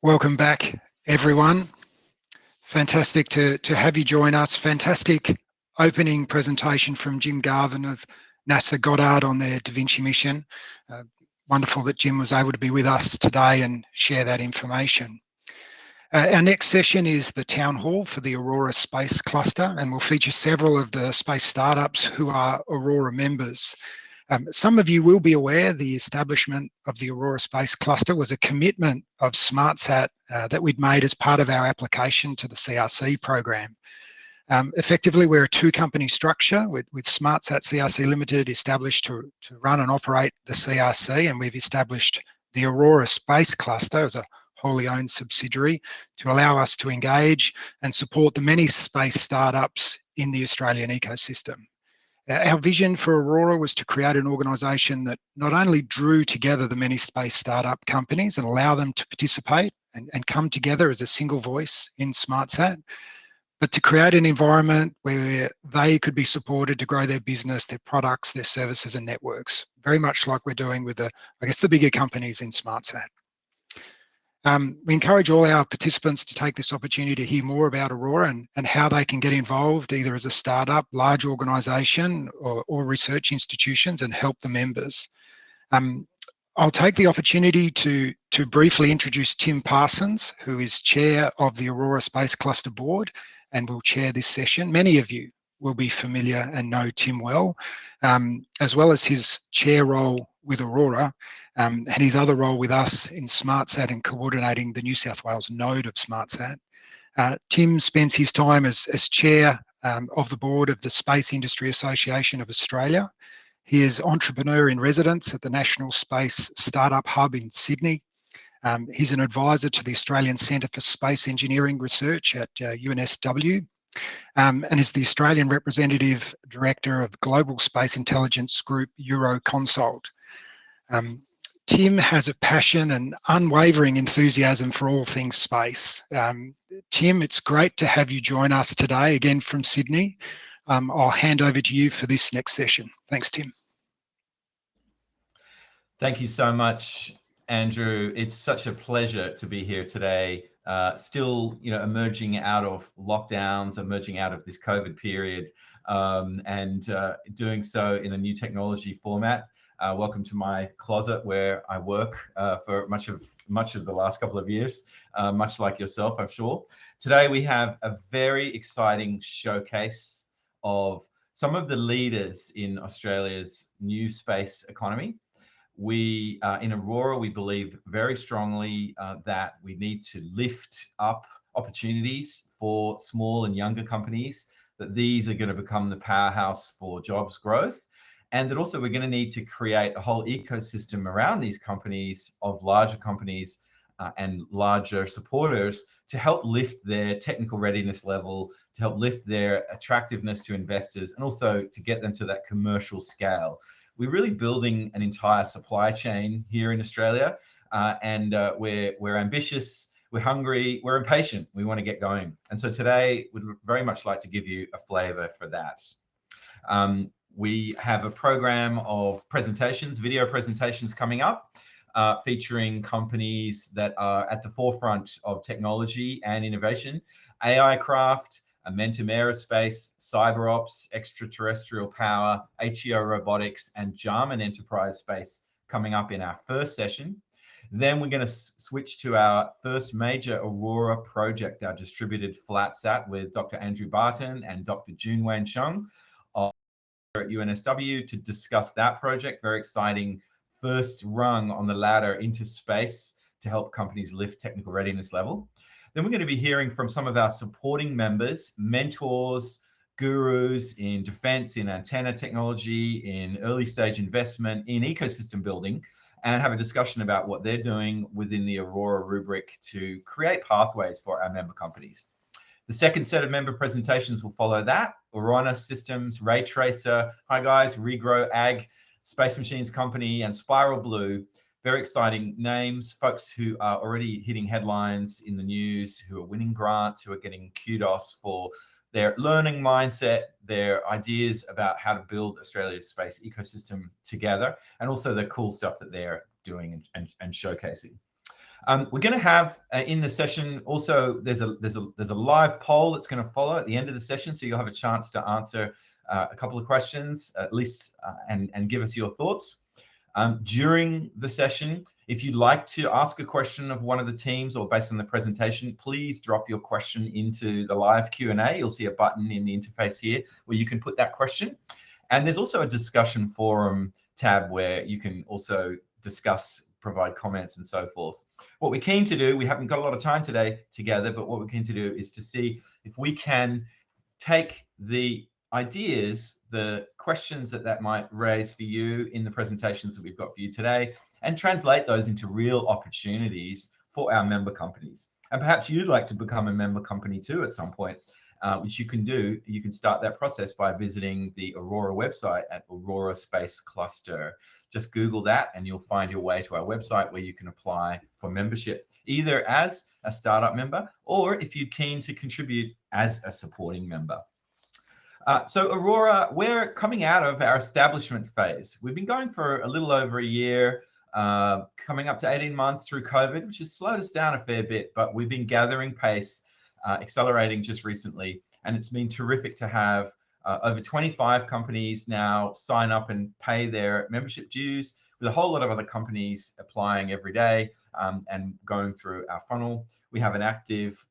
Welcome back, everyone. Fantastic to have you join us. Fantastic opening presentation from Jim Garvin of NASA Goddard on their Da Vinci mission. Wonderful that Jim was able to be with us today and share that information. Our next session is the town hall for the Aurora Space Cluster, and will feature several of the space startups who are Aurora members. Some of you will be aware the establishment of the Aurora Space Cluster was a commitment of SmartSat that we'd made as part of our application to the CRC program. Effectively, we're a two-company structure with SmartSat CRC Limited established to run and operate the CRC, and we've established the Aurora Space Cluster as a wholly owned subsidiary to allow us to engage and support the many space startups in the Australian ecosystem. Our vision for Aurora was to create an organisation that not only drew together the many space startup companies and allow them to participate and come together as a single voice in SmartSat, but to create an environment where they could be supported to grow their business, their products, their services and networks, very much like we're doing with the bigger companies in SmartSat. We encourage all our participants to take this opportunity to hear more about Aurora and how they can get involved either as a startup, large organisation or research institutions and help the members. I'll take the opportunity to briefly introduce Tim Parsons, who is chair of the Aurora Space Cluster Board and will chair this session. Many of you will be familiar and know Tim well, as well as his chair role with Aurora and his other role with us in SmartSat and coordinating the New South Wales node of SmartSat. Tim spends his time as chair of the board of the Space Industry Association of Australia. He is entrepreneur in residence at the National Space Startup Hub in Sydney. He's an advisor to the Australian Centre for Space Engineering Research at UNSW. And is the Australian Representative Director of Global Space Intelligence Group Euroconsult. Tim has a passion and unwavering enthusiasm for all things space. Tim, it's great to have you join us today, again from Sydney. I'll hand over to you for this next session. Thanks, Tim. Thank you so much, Andrew. It's such a pleasure to be here today. Still, emerging out of lockdowns, emerging out of this COVID period, and doing so in a new technology format. Welcome to my closet where I work for much of the last couple of years, much like yourself, I'm sure. Today we have a very exciting showcase of some of the leaders in Australia's new space economy. We, in Aurora, we believe very strongly that we need to lift up opportunities for small and younger companies, that these are going to become the powerhouse for jobs growth, and that also we're going to need to create a whole ecosystem around these companies of larger companies and larger supporters to help lift their technical readiness level, to help lift their attractiveness to investors, and also to get them to that commercial scale. We're really building an entire supply chain here in Australia, and we're ambitious, we're hungry, we're impatient. We want to get going. And so today, we'd very much like to give you a flavour for that. We have a program of presentations, video presentations coming up, featuring companies that are at the forefront of technology and innovation, AI Craft, Amentum Aerospace, CyberOps, Extraterrestrial Power, HEO Robotics, and Jarman Enterprise Space coming up in our first session. Then we're going to switch to our first major Aurora project, our distributed flat sat with Dr. Andrew Barton and Dr. Junwan Chung at UNSW to discuss that project. Very exciting first rung on the ladder into space to help companies lift technical readiness level. Then we're going to be hearing from some of our supporting members, mentors, gurus in defense, in antenna technology, in early stage investment, in ecosystem building, and have a discussion about what they're doing within the Aurora rubric to create pathways for our member companies. The second set of member presentations will follow that. Aurora Systems, Raytracer, hi guys, Regrow Ag, Space Machines Company, and Spiral Blue. Very exciting names, folks who are already hitting headlines in the news, who are winning grants, who are getting kudos for their learning mindset, their ideas about how to build Australia's space ecosystem together, and also the cool stuff that they're doing and showcasing. We're going to have in the session also there's a live poll that's going to follow at the end of the session, so you'll have a chance to answer a couple of questions at least and give us your thoughts. During the session, if you'd like to ask a question of one of the teams or based on the presentation, please drop your question into the live Q&A. You'll see a button in the interface here where you can put that question. And there's also a discussion forum tab where you can also discuss, provide comments and so forth. What we're keen to do, we haven't got a lot of time today together, but what we're keen to do is to see if we can take the ideas, the questions that might raise for you in the presentations that we've got for you today, and translate those into real opportunities for our member companies. And perhaps you'd like to become a member company too at some point, which you can do. You can start that process by visiting the Aurora website at Aurora Space Cluster. Just Google that and you'll find your way to our website where you can apply for membership, either as a startup member or if you're keen to contribute as a supporting member. So Aurora, we're coming out of our establishment phase. We've been going for a little over a year, coming up to 18 months through COVID, which has slowed us down a fair bit, but we've been gathering pace, accelerating just recently. And it's been terrific to have over 25 companies now sign up and pay their membership dues, with a whole lot of other companies applying every day and going through our funnel. We have an active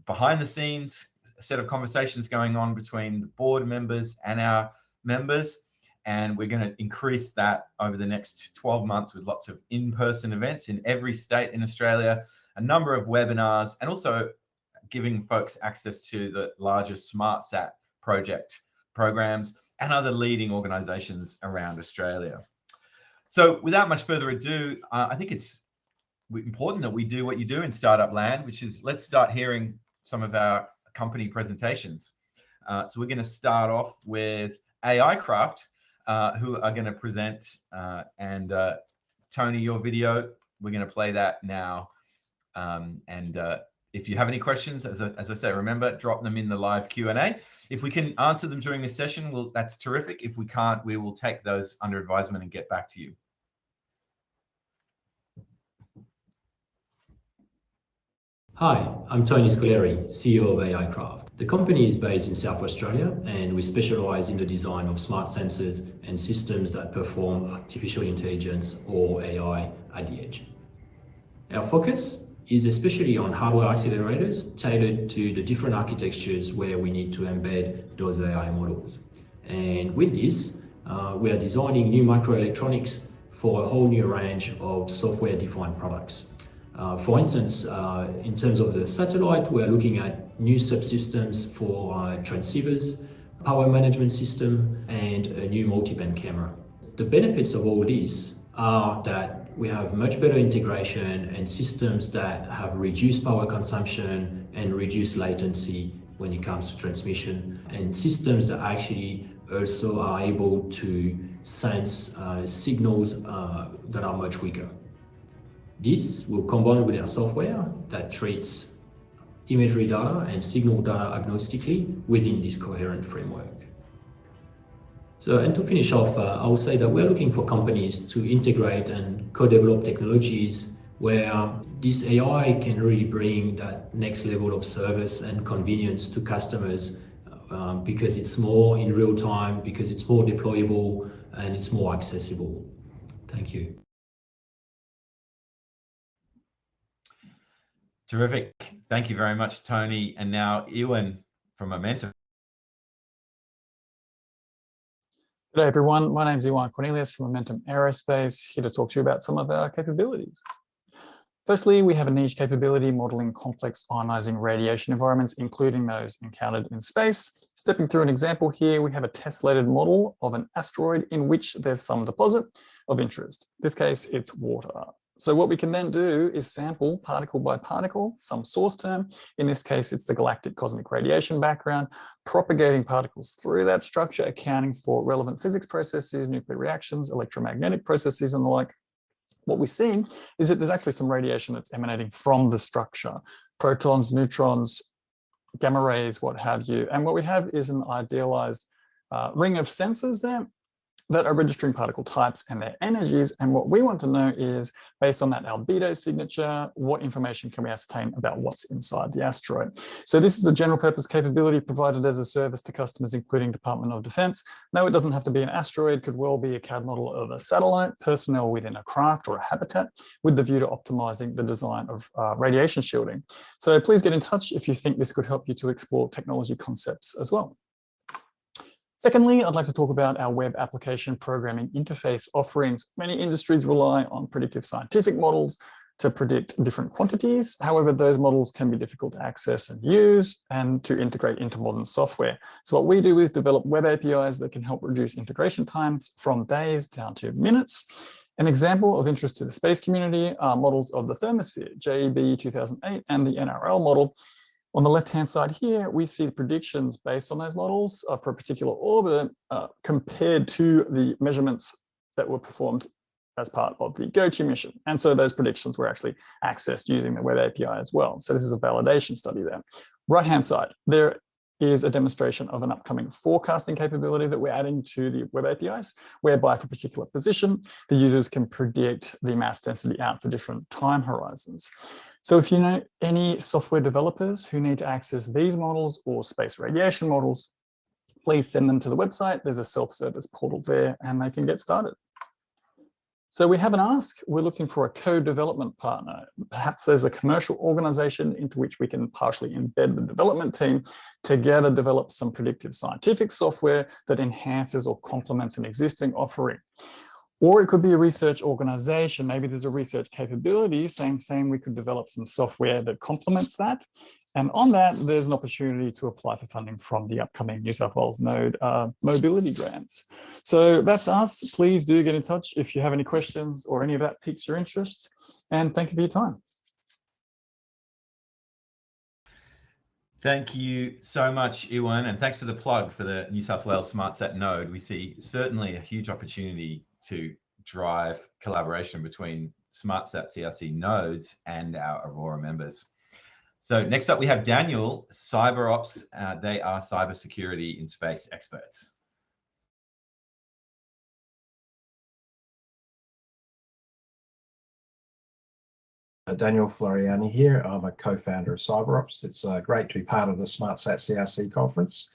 behind the scenes set of conversations going on between the board members and our members. And we're going to increase that over the next 12 months with lots of in-person events in every state in Australia, a number of webinars, and also giving folks access to the larger SmartSat project programs and other leading organizations around Australia. So without much further ado, I think it's important that we do what you do in startup land, which is let's start hearing some of our company presentations. So we're going to start off with AI Craft, who are going to present, and Tony, your video, we're going to play that now. If you have any questions, as I say, remember, drop them in the live Q&A. If we can answer them during this session, that's terrific. If we can't, we will take those under advisement and get back to you. Hi, I'm Tony Scoleri, CEO of AI Craft. The company is based in South Australia and we specialise in the design of smart sensors and systems that perform artificial intelligence or AI at the edge. Our focus is especially on hardware accelerators tailored to the different architectures where we need to embed those AI models. And with this, we are designing new microelectronics for a whole new range of software-defined products. For instance, in terms of the satellite, we are looking at new subsystems for transceivers, power management system, and a new multiband camera. The benefits of all this are that we have much better integration and systems that have reduced power consumption and reduced latency when it comes to transmission, and systems that actually also are able to sense signals that are much weaker. This will combine with our software that treats imagery data and signal data agnostically within this coherent framework. So, and to finish off, I will say that we're looking for companies to integrate and co-develop technologies where this AI can really bring that next level of service and convenience to customers because it's more in real time, because it's more deployable, and it's more accessible. Thank you. Terrific. Thank you very much, Tony. And now Ewan from Momentum. G'day everyone, my name is Ewan Cornelius from Momentum Aerospace, here to talk to you about some of our capabilities. Firstly, we have a niche capability modeling complex ionizing radiation environments, including those encountered in space. Stepping through an example here, we have a tessellated model of an asteroid in which there's some deposit of interest. In this case, it's water. So what we can then do is sample particle by particle, some source term. In this case, it's the galactic cosmic radiation background, propagating particles through that structure, accounting for relevant physics processes, nuclear reactions, electromagnetic processes, and the like. What we're seeing is that there's actually some radiation that's emanating from the structure, protons, neutrons, gamma rays, what have you. And what we have is an idealized ring of sensors there. that are registering particle types and their energies. And what we want to know is, based on that albedo signature, what information can we ascertain about what's inside the asteroid? So this is a general purpose capability provided as a service to customers, including Department of Defense. No, it doesn't have to be an asteroid, could well be a CAD model of a satellite, personnel within a craft or a habitat, with the view to optimizing the design of radiation shielding. So please get in touch if you think this could help you to explore technology concepts as well. Secondly, I'd like to talk about our web application programming interface offerings. Many industries rely on predictive scientific models to predict different quantities. However, those models can be difficult to access and use and to integrate into modern software. So what we do is develop web APIs that can help reduce integration times from days down to minutes. An example of interest to the space community are models of the thermosphere, JEB 2008, and the NRL model. On the left-hand side here, we see the predictions based on those models for a particular orbit compared to the measurements that were performed as part of the GOCHI mission. And so those predictions were actually accessed using the web API as well. So this is a validation study there. Right-hand side, there is a demonstration of an upcoming forecasting capability that we're adding to the web APIs, whereby for a particular position, the users can predict the mass density out for different time horizons. So if you know any software developers who need to access these models or space radiation models, please send them to the website. There's a self-service portal there and they can get started. So we have an ask. We're looking for a co-development partner. Perhaps there's a commercial organization into which we can partially embed the development team, together develop some predictive scientific software that enhances or complements an existing offering. Or it could be a research organization. Maybe there's a research capability saying we could develop some software that complements that. And on that, there's an opportunity to apply for funding from the upcoming New South Wales Node mobility grants. So that's us. Please do get in touch if you have any questions or any of that piques your interest. And thank you for your time. Thank you so much, Ewan, and thanks for the plug for the New South Wales SmartSat node. We see certainly a huge opportunity to drive collaboration between SmartSat CRC nodes and our Aurora members. So next up, we have Daniel, CyberOps. They are cybersecurity in space experts. Daniel Floriani here. I'm a co-founder of CyberOps. It's great to be part of the SmartSat CRC conference.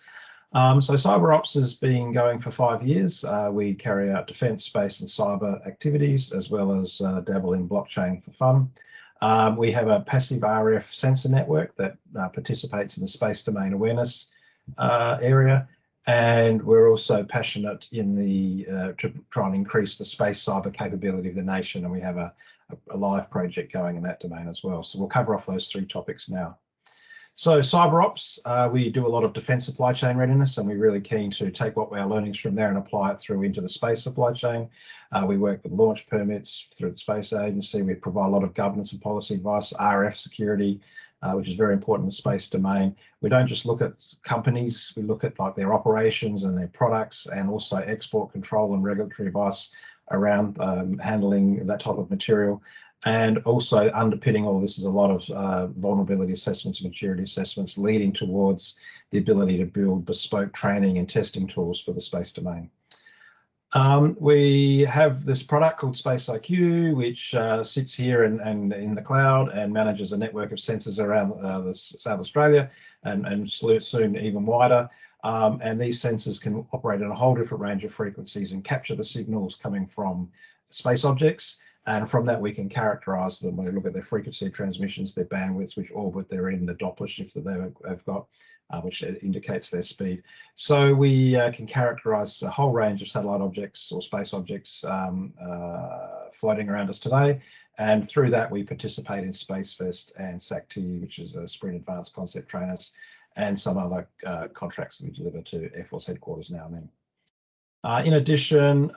So CyberOps has been going for 5 years. We carry out defense, space and cyber activities, as well as dabble in blockchain for fun. We have a passive RF sensor network that participates in the space domain awareness area. And we're also passionate in the to try and increase the space cyber capability of the nation. And we have a live project going in that domain as well. So we'll cover off those 3 topics now. So CyberOps, we do a lot of defense supply chain readiness, and we're really keen to take what our learnings from there and apply it through into the space supply chain. We work with launch permits through the Space Agency. We provide a lot of governance and policy advice, RF security, which is very important in the space domain. We don't just look at companies, we look at like their operations and their products, and also export control and regulatory advice around handling that type of material. And also underpinning all this is a lot of vulnerability assessments, maturity assessments, leading towards the ability to build bespoke training and testing tools for the space domain. We have this product called Space IQ, which sits here and in the cloud and manages a network of sensors around South Australia and soon even wider. And these sensors can operate at a whole different range of frequencies and capture the signals coming from space objects. And from that, we can characterize them when we look at their frequency of transmissions, their bandwidths, which orbit they're in, the Doppler shift that they've got, which indicates their speed. So we can characterize a whole range of satellite objects or space objects floating around us today. And through that, we participate in SpaceFest and SACT, which is a Sprint Advanced Concept Trainers, and some other contracts that we deliver to Air Force Headquarters now and then. In addition,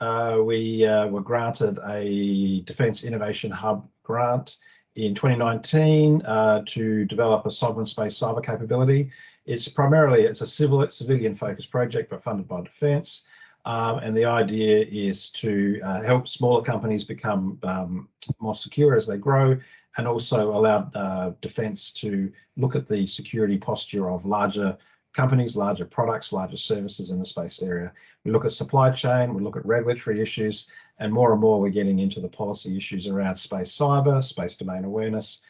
we were granted a Defence Innovation Hub grant in 2019 to develop a sovereign space cyber capability. It's a civilian focused project, but funded by Defence. And the idea is to help smaller companies become more secure as they grow, and also allow Defence to look at the security posture of larger companies, larger products, larger services in the space area. We look at supply chain, we look at regulatory issues, and more we're getting into the policy issues around space cyber, space domain awareness,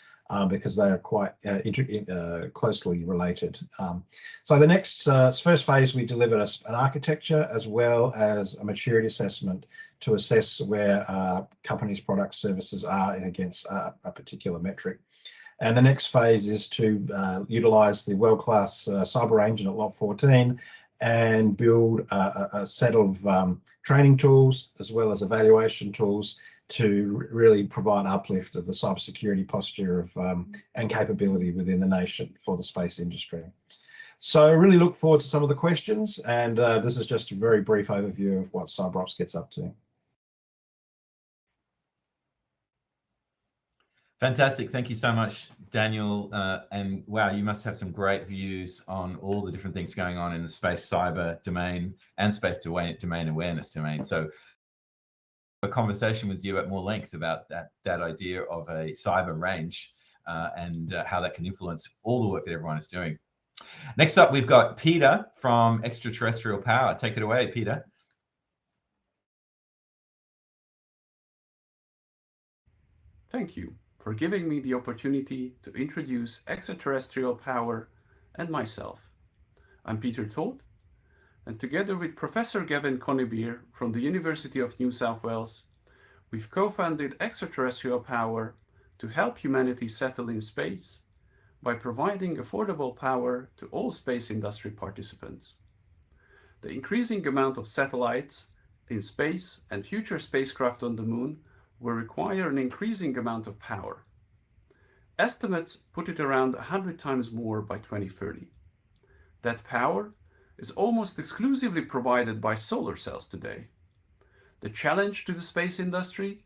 because they are quite closely related. So the next first phase, we delivered an architecture as well as a maturity assessment to assess where companies' products, services are against a particular metric. And the next phase is to utilize the world-class cyber engine at Lot 14 and build a set of training tools as well as evaluation tools to really provide uplift of the cybersecurity posture of and capability within the nation for the space industry. So I really look forward to some of the questions, and this is just a very brief overview of what CyberOps gets up to. Fantastic. Thank you so much, Daniel. And wow, you must have some great views on all the different things going on in the space cyber domain and space domain awareness domain. So a conversation with you at more length about that idea of a cyber range and how that can influence all the work that everyone is doing. Next up, we've got Peter from Extraterrestrial Power. Take it away, Peter. Thank you for giving me the opportunity to introduce Extraterrestrial Power and myself. I'm Peter Todd, and together with Professor Gavin Conybeare from the University of New South Wales, we've co-founded Extraterrestrial Power to help humanity settle in space by providing affordable power to all space industry participants. The increasing amount of satellites in space and future spacecraft on the moon will require an increasing amount of power. Estimates put it around 100 times more by 2030. That power is almost exclusively provided by solar cells today. The challenge to the space industry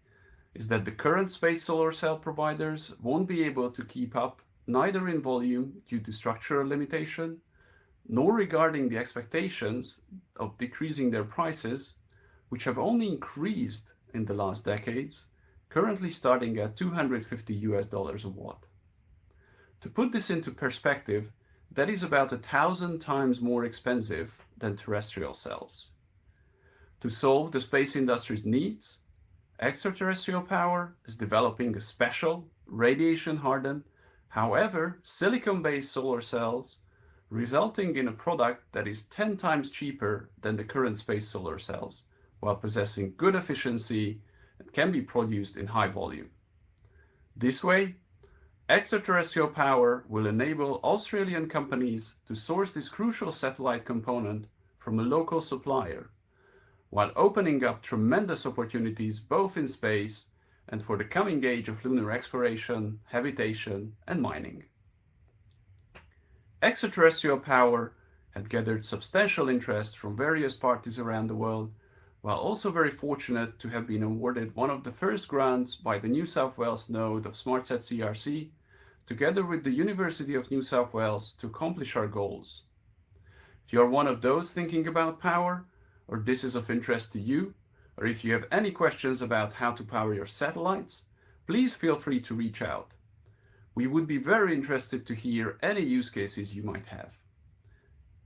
is that the current space solar cell providers won't be able to keep up, neither in volume due to structural limitation, nor regarding the expectations of decreasing their prices, which have only increased in the last decades, currently starting at $250 a watt. To put this into perspective, that is about 1,000 times more expensive than terrestrial cells. To solve the space industry's needs, Extraterrestrial Power is developing a special, radiation-hardened, however, silicon-based solar cells, resulting in a product that is 10 times cheaper than the current space solar cells, while possessing good efficiency and can be produced in high volume. This way, Extraterrestrial Power will enable Australian companies to source this crucial satellite component from a local supplier, while opening up tremendous opportunities both in space and for the coming age of lunar exploration, habitation, and mining. Extraterrestrial Power had gathered substantial interest from various parties around the world, while also very fortunate to have been awarded one of the first grants by the New South Wales node of SmartSat CRC, together with the University of New South Wales, to accomplish our goals. If you are one of those thinking about power, or this is of interest to you, or if you have any questions about how to power your satellites, please feel free to reach out. We would be very interested to hear any use cases you might have.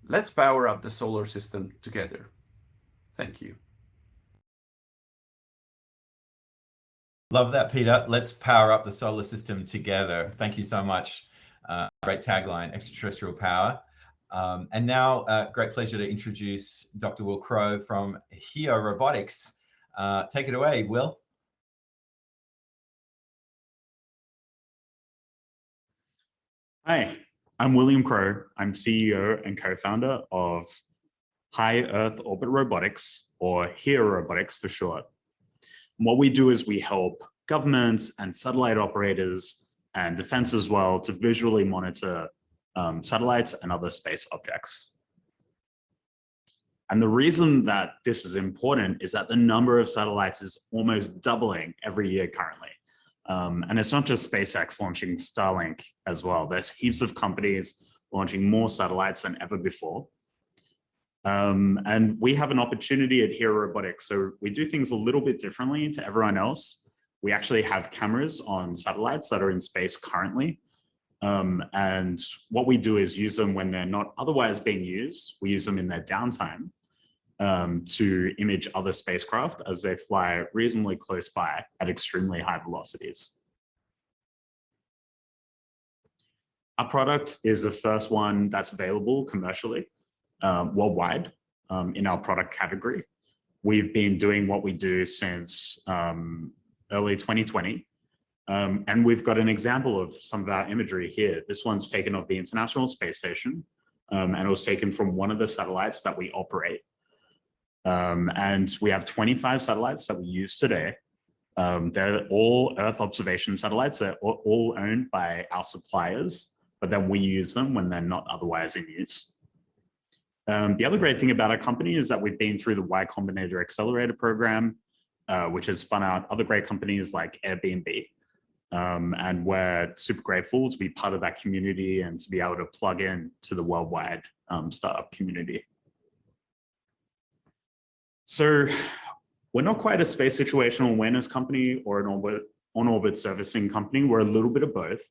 Let's power up the solar system together. Thank you. Love that, Peter. Let's power up the solar system together. Thank you so much. Great tagline, Extraterrestrial Power. And now, great pleasure to introduce Dr. Will Crowe from Robotics. Take it away, Will. Hi, I'm William Crowe. I'm CEO and co-founder of High Earth Orbit Robotics, or Robotics for short. And what we do is we help governments and satellite operators and defense as well to visually monitor satellites and other space objects. And the reason that this is important is that the number of satellites is almost doubling every year currently. And it's not just SpaceX launching Starlink as well. There's heaps of companies launching more satellites than ever before. And we have an opportunity at Robotics. So we do things a little bit differently to everyone else. We actually have cameras on satellites that are in space currently. And what we do is use them when they're not otherwise being used. We use them in their downtime to image other spacecraft as they fly reasonably close by at extremely high velocities. Our product is the first one that's available commercially worldwide in our product category. We've been doing what we do since early 2020. And we've got an example of some of our imagery here. This one's taken of the International Space Station, and it was taken from one of the satellites that we operate. And we have 25 satellites that we use today. They're all Earth observation satellites. They're all owned by our suppliers, but then we use them when they're not otherwise in use. The other great thing about our company is that we've been through the Y Combinator Accelerator program, which has spun out other great companies like Airbnb. And we're super grateful to be part of that community and to be able to plug in to the worldwide startup community. So we're not quite a space situational awareness company or an on-orbit servicing company. We're a little bit of both.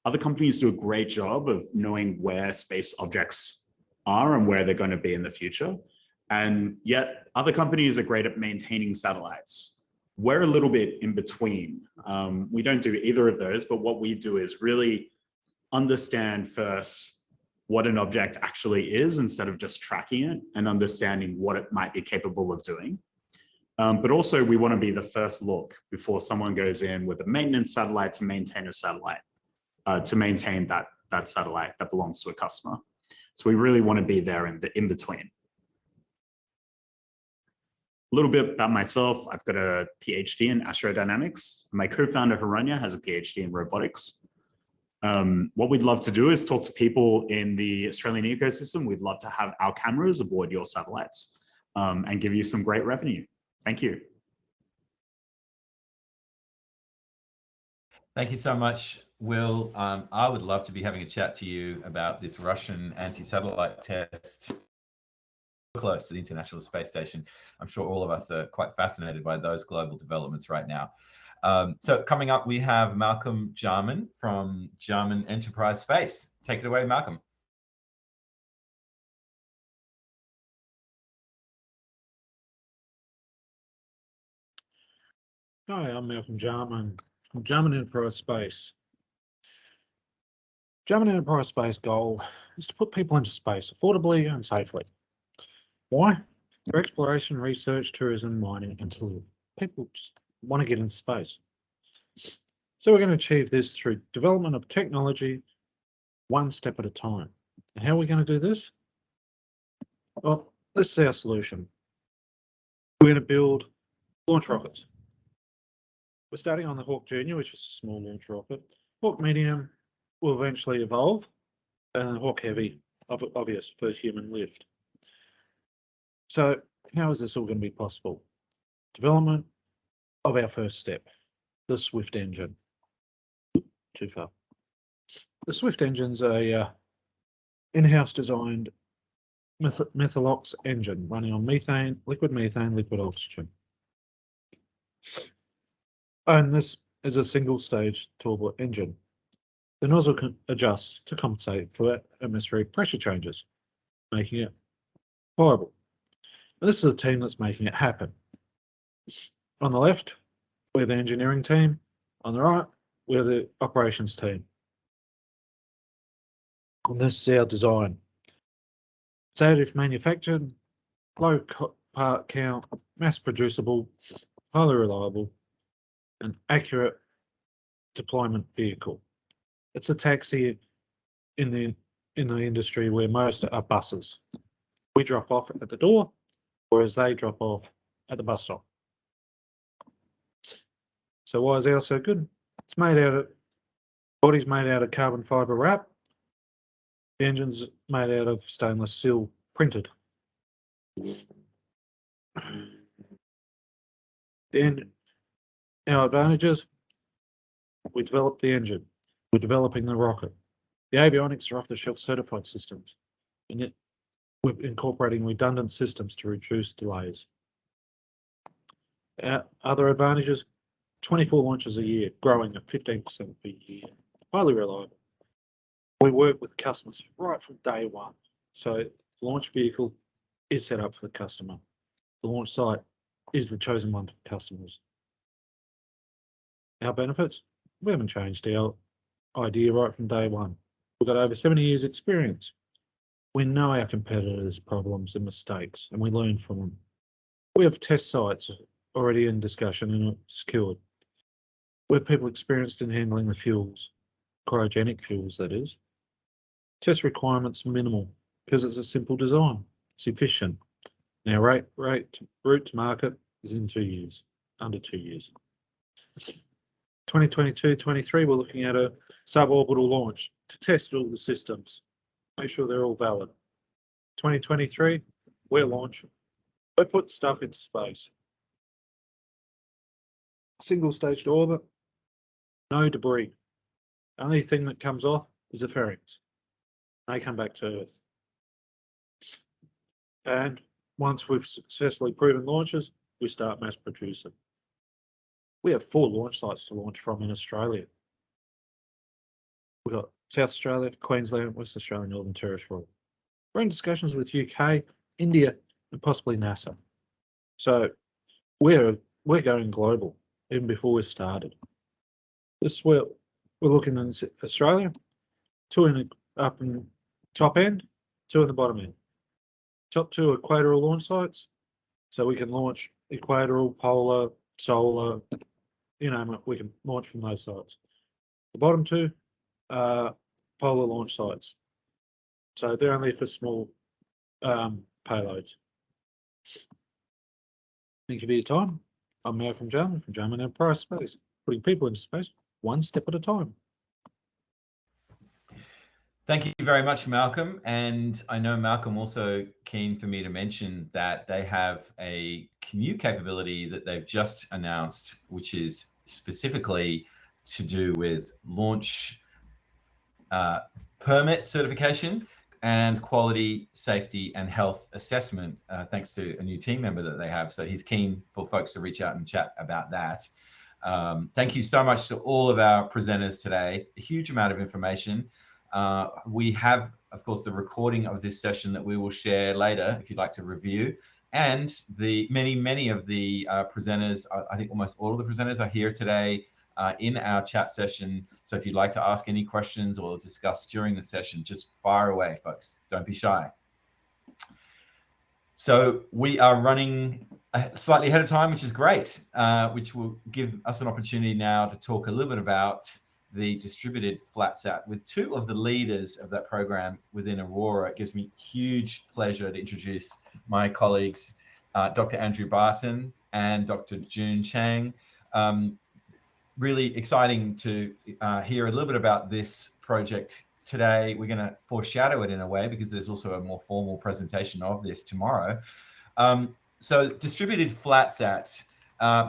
Other companies do a great job of knowing where space objects are and where they're going to be in the future. And yet other companies are great at maintaining satellites. We're a little bit in between. We don't do either of those, but what we do is really understand first what an object actually is instead of just tracking it and understanding what it might be capable of doing. But also we want to be the first look before someone goes in with a maintenance satellite to maintain a satellite, to maintain that satellite that belongs to a customer. So we really want to be there in the in-between. A little bit about myself. I've got a PhD in astrodynamics. My co-founder, Hironya, has a PhD in robotics. What we'd love to do is talk to people in the Australian ecosystem. We'd love to have our cameras aboard your satellites and give you some great revenue. Thank you. Thank you so much, Will. I would love to be having a chat to you about this Russian anti-satellite test close to the International Space Station. I'm sure all of us are quite fascinated by those global developments right now. So coming up, we have Malcolm Jarman from Jarman Enterprise Space. Take it away, Malcolm. Hi, I'm Malcolm Jarman from Jarman Enterprise Space. Jarman Enterprise Space goal is to put people into space affordably and safely. Why? For exploration, research, tourism, mining, and to live. People just want to get into space. So we're going to achieve this through development of technology, one step at a time. And how are we going to do this? Well, let's see our solution. We're going to build launch rockets. We're starting on the Hawk Junior, which is a small launch rocket. Hawk Medium will eventually evolve, and Hawk Heavy, obvious for human lift. So how is this all going to be possible? Development of our first step, the Swift engine. Too far. The Swift engine's a in-house designed Methalox engine running on methane, liquid oxygen. And this is a single-stage turbo engine. The nozzle can adjust to compensate for atmospheric pressure changes, making it viable. And this is a team that's making it happen. On the left, we're the engineering team. On the right, we're the operations team. And this is our design. It's additive manufactured, low part count, mass producible, highly reliable, and accurate deployment vehicle. It's a taxi in the industry where most are buses. We drop off at the door, whereas they drop off at the bus stop. So why is ours so good? It's made out of, body's made out of carbon fiber wrap. The engine's made out of stainless steel printed. Then our advantages, we developed the engine. We're developing the rocket. The avionics are off-the-shelf certified systems. And we're incorporating redundant systems to reduce delays. Other advantages, 24 launches a year, growing at 15% per year. Highly reliable. We work with customers right from day one. So the launch vehicle is set up for the customer. The launch site is the chosen one for customers. Our benefits, we haven't changed our idea right from day one. We've got over 70 years experience. We know our competitors' problems and mistakes, and we learn from them. We have test sites already in discussion and secured. We have people experienced in handling the fuels, cryogenic fuels that is. Test requirements minimal because it's a simple design. It's efficient. Now route to market is in 2 years, under 2 years. 2022-23, we're looking at a suborbital launch to test all the systems, make sure they're all valid. 2023, we're launching. We're putting stuff into space. Single staged orbit, no debris. The only thing that comes off is the fairings. They come back to Earth. And once we've successfully proven launches, we start mass producing. We have 4 launch sites to launch from in Australia. We've got South Australia, Queensland, West Australia, Northern Territory. We're in discussions with UK, India, and possibly NASA. So we're going global even before we started. This is where we're looking in Australia, 2 in the up and top end, 2 in the bottom end. Top 2 equatorial launch sites, so we can launch equatorial, polar, solar, you know, we can launch from those sites. The bottom 2 are polar launch sites, so they're only for small payloads. Thank you for your time. I'm Malcolm Jarman from Jarman Enterprise Space, putting people into space one step at a time. Thank you very much, Malcolm. And I know Malcolm also keen for me to mention that they have a new capability that they've just announced, which is specifically to do with launch permit certification and quality, safety, and health assessment, thanks to a new team member that they have. So he's keen for folks to reach out and chat about that. Thank you so much to all of our presenters today. A huge amount of information. We have, of course, the recording of this session that we will share later if you'd like to review. And the many of the presenters, I think almost all of the presenters are here today in our chat session. So if you'd like to ask any questions or discuss during the session, just fire away, folks. Don't be shy. So we are running slightly ahead of time, which is great, which will give us an opportunity now to talk a little bit about the distributed FlatSat with 2 of the leaders of that program within Aurora. It gives me huge pleasure to introduce my colleagues, Dr. Andrew Barton and Dr. June Chang. Really exciting to hear a little bit about this project today. We're going to foreshadow it in a way because there's also a more formal presentation of this tomorrow. So distributed FlatSat,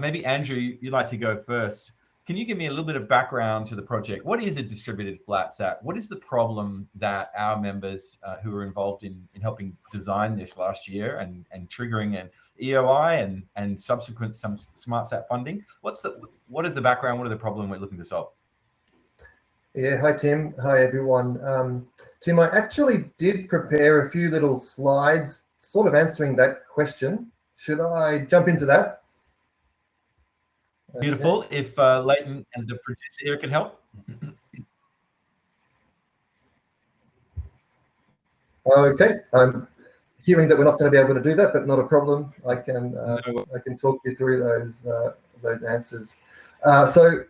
maybe Andrew, you'd like to go first. Can you give me a little bit of background to the project? What is a distributed FlatSat? What is the problem that our members who were involved in helping design this last year and triggering an EOI and subsequent some SmartSat funding? What is the background? What are the problem we're looking to solve? Yeah, hi Tim. Hi everyone. Tim, I actually did prepare a few little slides sort of answering that question. Should I jump into that? Beautiful. Okay. If Leighton and the producer here can help. Okay. I'm hearing that we're not going to be able to do that, but not a problem. I can talk you through those answers. So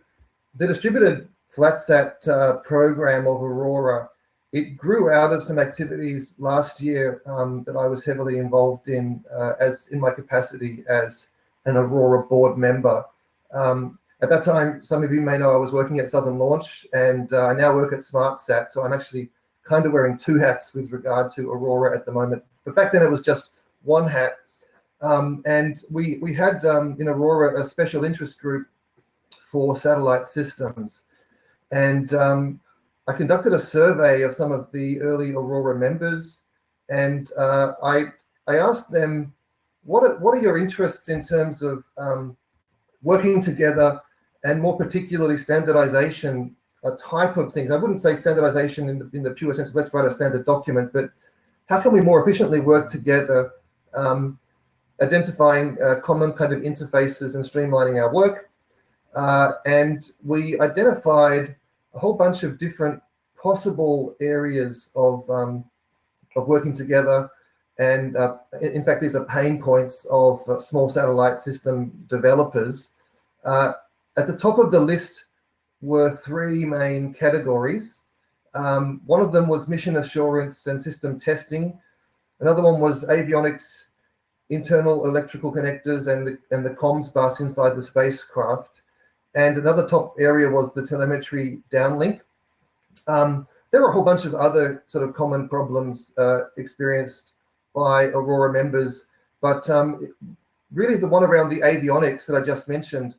the distributed FlatSat program of Aurora, it grew out of some activities last year that I was heavily involved in as in my capacity as an Aurora board member. At that time, some of you may know I was working at Southern Launch, and I now work at SmartSat, so I'm actually kind of wearing 2 hats with regard to Aurora at the moment. But back then it was just 1 hat. And we had in Aurora a special interest group for satellite systems. And I conducted a survey of some of the early Aurora members, and I asked them, what are your interests in terms of working together, and more particularly standardization type of things. I wouldn't say standardization in the pure sense of let's write a standard document, but how can we more efficiently work together, identifying common kind of interfaces and streamlining our work. And we identified a whole bunch of different possible areas of working together. And in fact, these are pain points of small satellite system developers. At the top of the list were three main categories. One of them was mission assurance and system testing. Another one was avionics, internal electrical connectors, and the comms bus inside the spacecraft. And another top area was the telemetry downlink. There were a whole bunch of other sort of common problems experienced by Aurora members, but really the one around the avionics that I just mentioned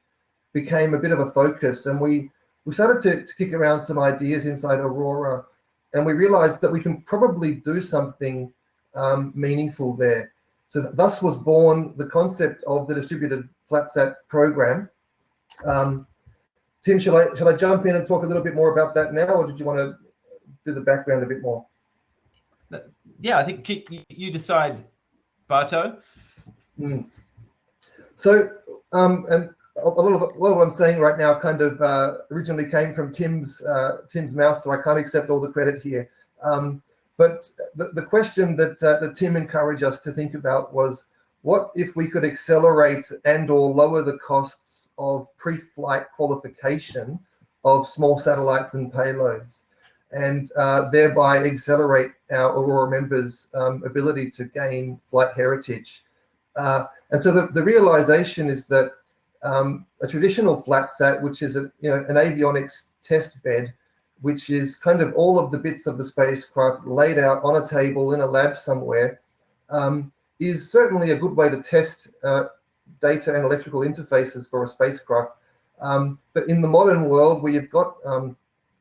became a bit of a focus, and we started to kick around some ideas inside Aurora, and we realized that we can probably do something meaningful there. So thus was born the concept of the distributed FlatSat program. Tim, shall I jump in and talk a little bit more about that now, or did you want to do the background a bit more? Yeah, I think you decide, Barto. So, and a lot of what I'm saying right now kind of originally came from Tim's mouth, so I can't accept all the credit here. But the question that Tim encouraged us to think about was, what if we could accelerate and or lower the costs of pre-flight qualification of small satellites and payloads, and thereby accelerate our Aurora members' ability to gain flight heritage. And so the realization is that a traditional FlatSat, which is an avionics test bed, which is kind of all of the bits of the spacecraft laid out on a table in a lab somewhere, is certainly a good way to test data and electrical interfaces for a spacecraft. But in the modern world, where you've got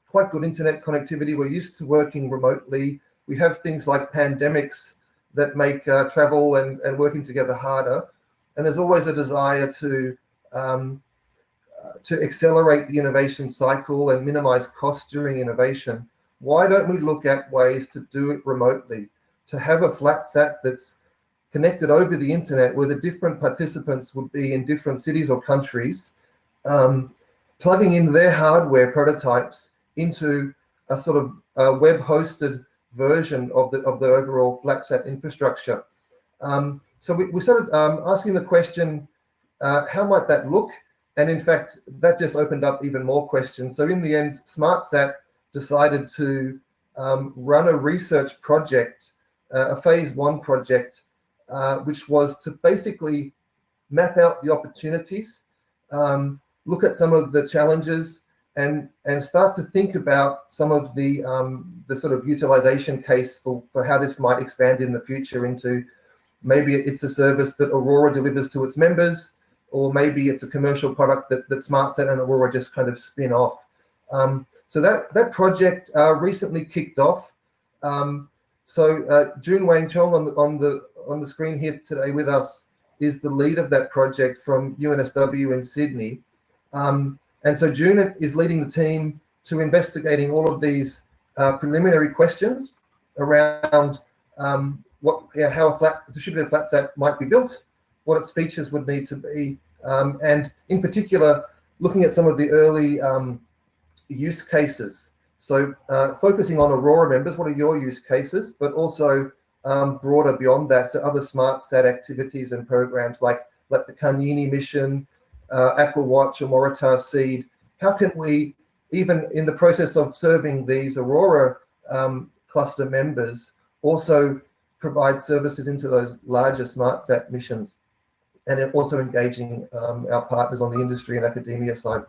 quite good internet connectivity, we're used to working remotely. We have things like pandemics that make travel and working together harder. And there's always a desire to accelerate the innovation cycle and minimize costs during innovation. Why don't we look at ways to do it remotely, to have a FlatSat that's connected over the internet where the different participants would be in different cities or countries, plugging in their hardware prototypes into a sort of web-hosted version of the overall FlatSat infrastructure. So we started asking the question, how might that look? And in fact, that just opened up even more questions. So in the end, SmartSat decided to run a research project, a phase 1 project, which was to basically map out the opportunities, look at some of the challenges, and start to think about some of the sort of utilization case for how this might expand in the future into maybe it's a service that Aurora delivers to its members, or maybe it's a commercial product that SmartSat and Aurora just kind of spin off. So that project recently kicked off. So June Wang Chong on the screen here today with us is the lead of that project from UNSW in Sydney. And so June is leading the team to investigating all of these preliminary questions around how a distributed FlatSat might be built, what its features would need to be, and in particular, looking at some of the early use cases. So focusing on Aurora members, what are your use cases, but also broader beyond that, so other SmartSat activities and programs like the Carnini mission, AquaWatch or Moritar Seed. How can we, even in the process of serving these Aurora cluster members, also provide services into those larger SmartSat missions, and also engaging our partners on the industry and academia side.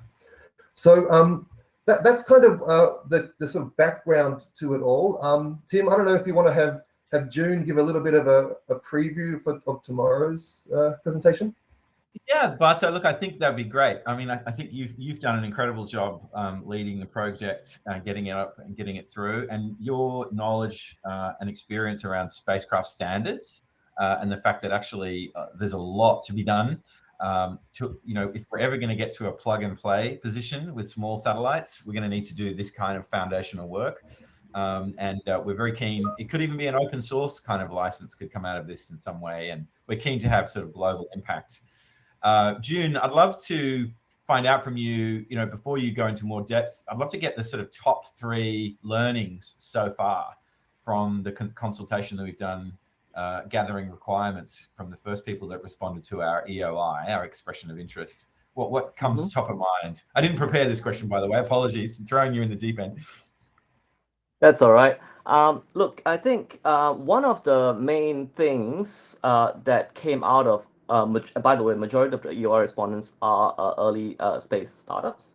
So that's kind of the sort of background to it all. Tim, I don't know if you want to have June give a little bit of a preview of tomorrow's presentation. Yeah, Barto, look, I think that'd be great. I mean, I think you've done an incredible job leading the project, getting it up and getting it through, and your knowledge and experience around spacecraft standards and the fact that actually there's a lot to be done If we're ever going to get to a plug and play position with small satellites, we're going to need to do this kind of foundational work. And we're very keen. It could even be an open source kind of license could come out of this in some way. And we're keen to have sort of global impact. June, I'd love to find out from you, before you go into more depth, I'd love to get the sort of top 3 learnings so far from the consultation that we've done, gathering requirements from the first people that responded to our EOI, our expression of interest. What comes top of mind? I didn't prepare this question, by the way. Apologies, I'm throwing you in the deep end. That's all right. Look, I think one of the main things that came out of, by the way, majority of the EOI respondents are early space startups.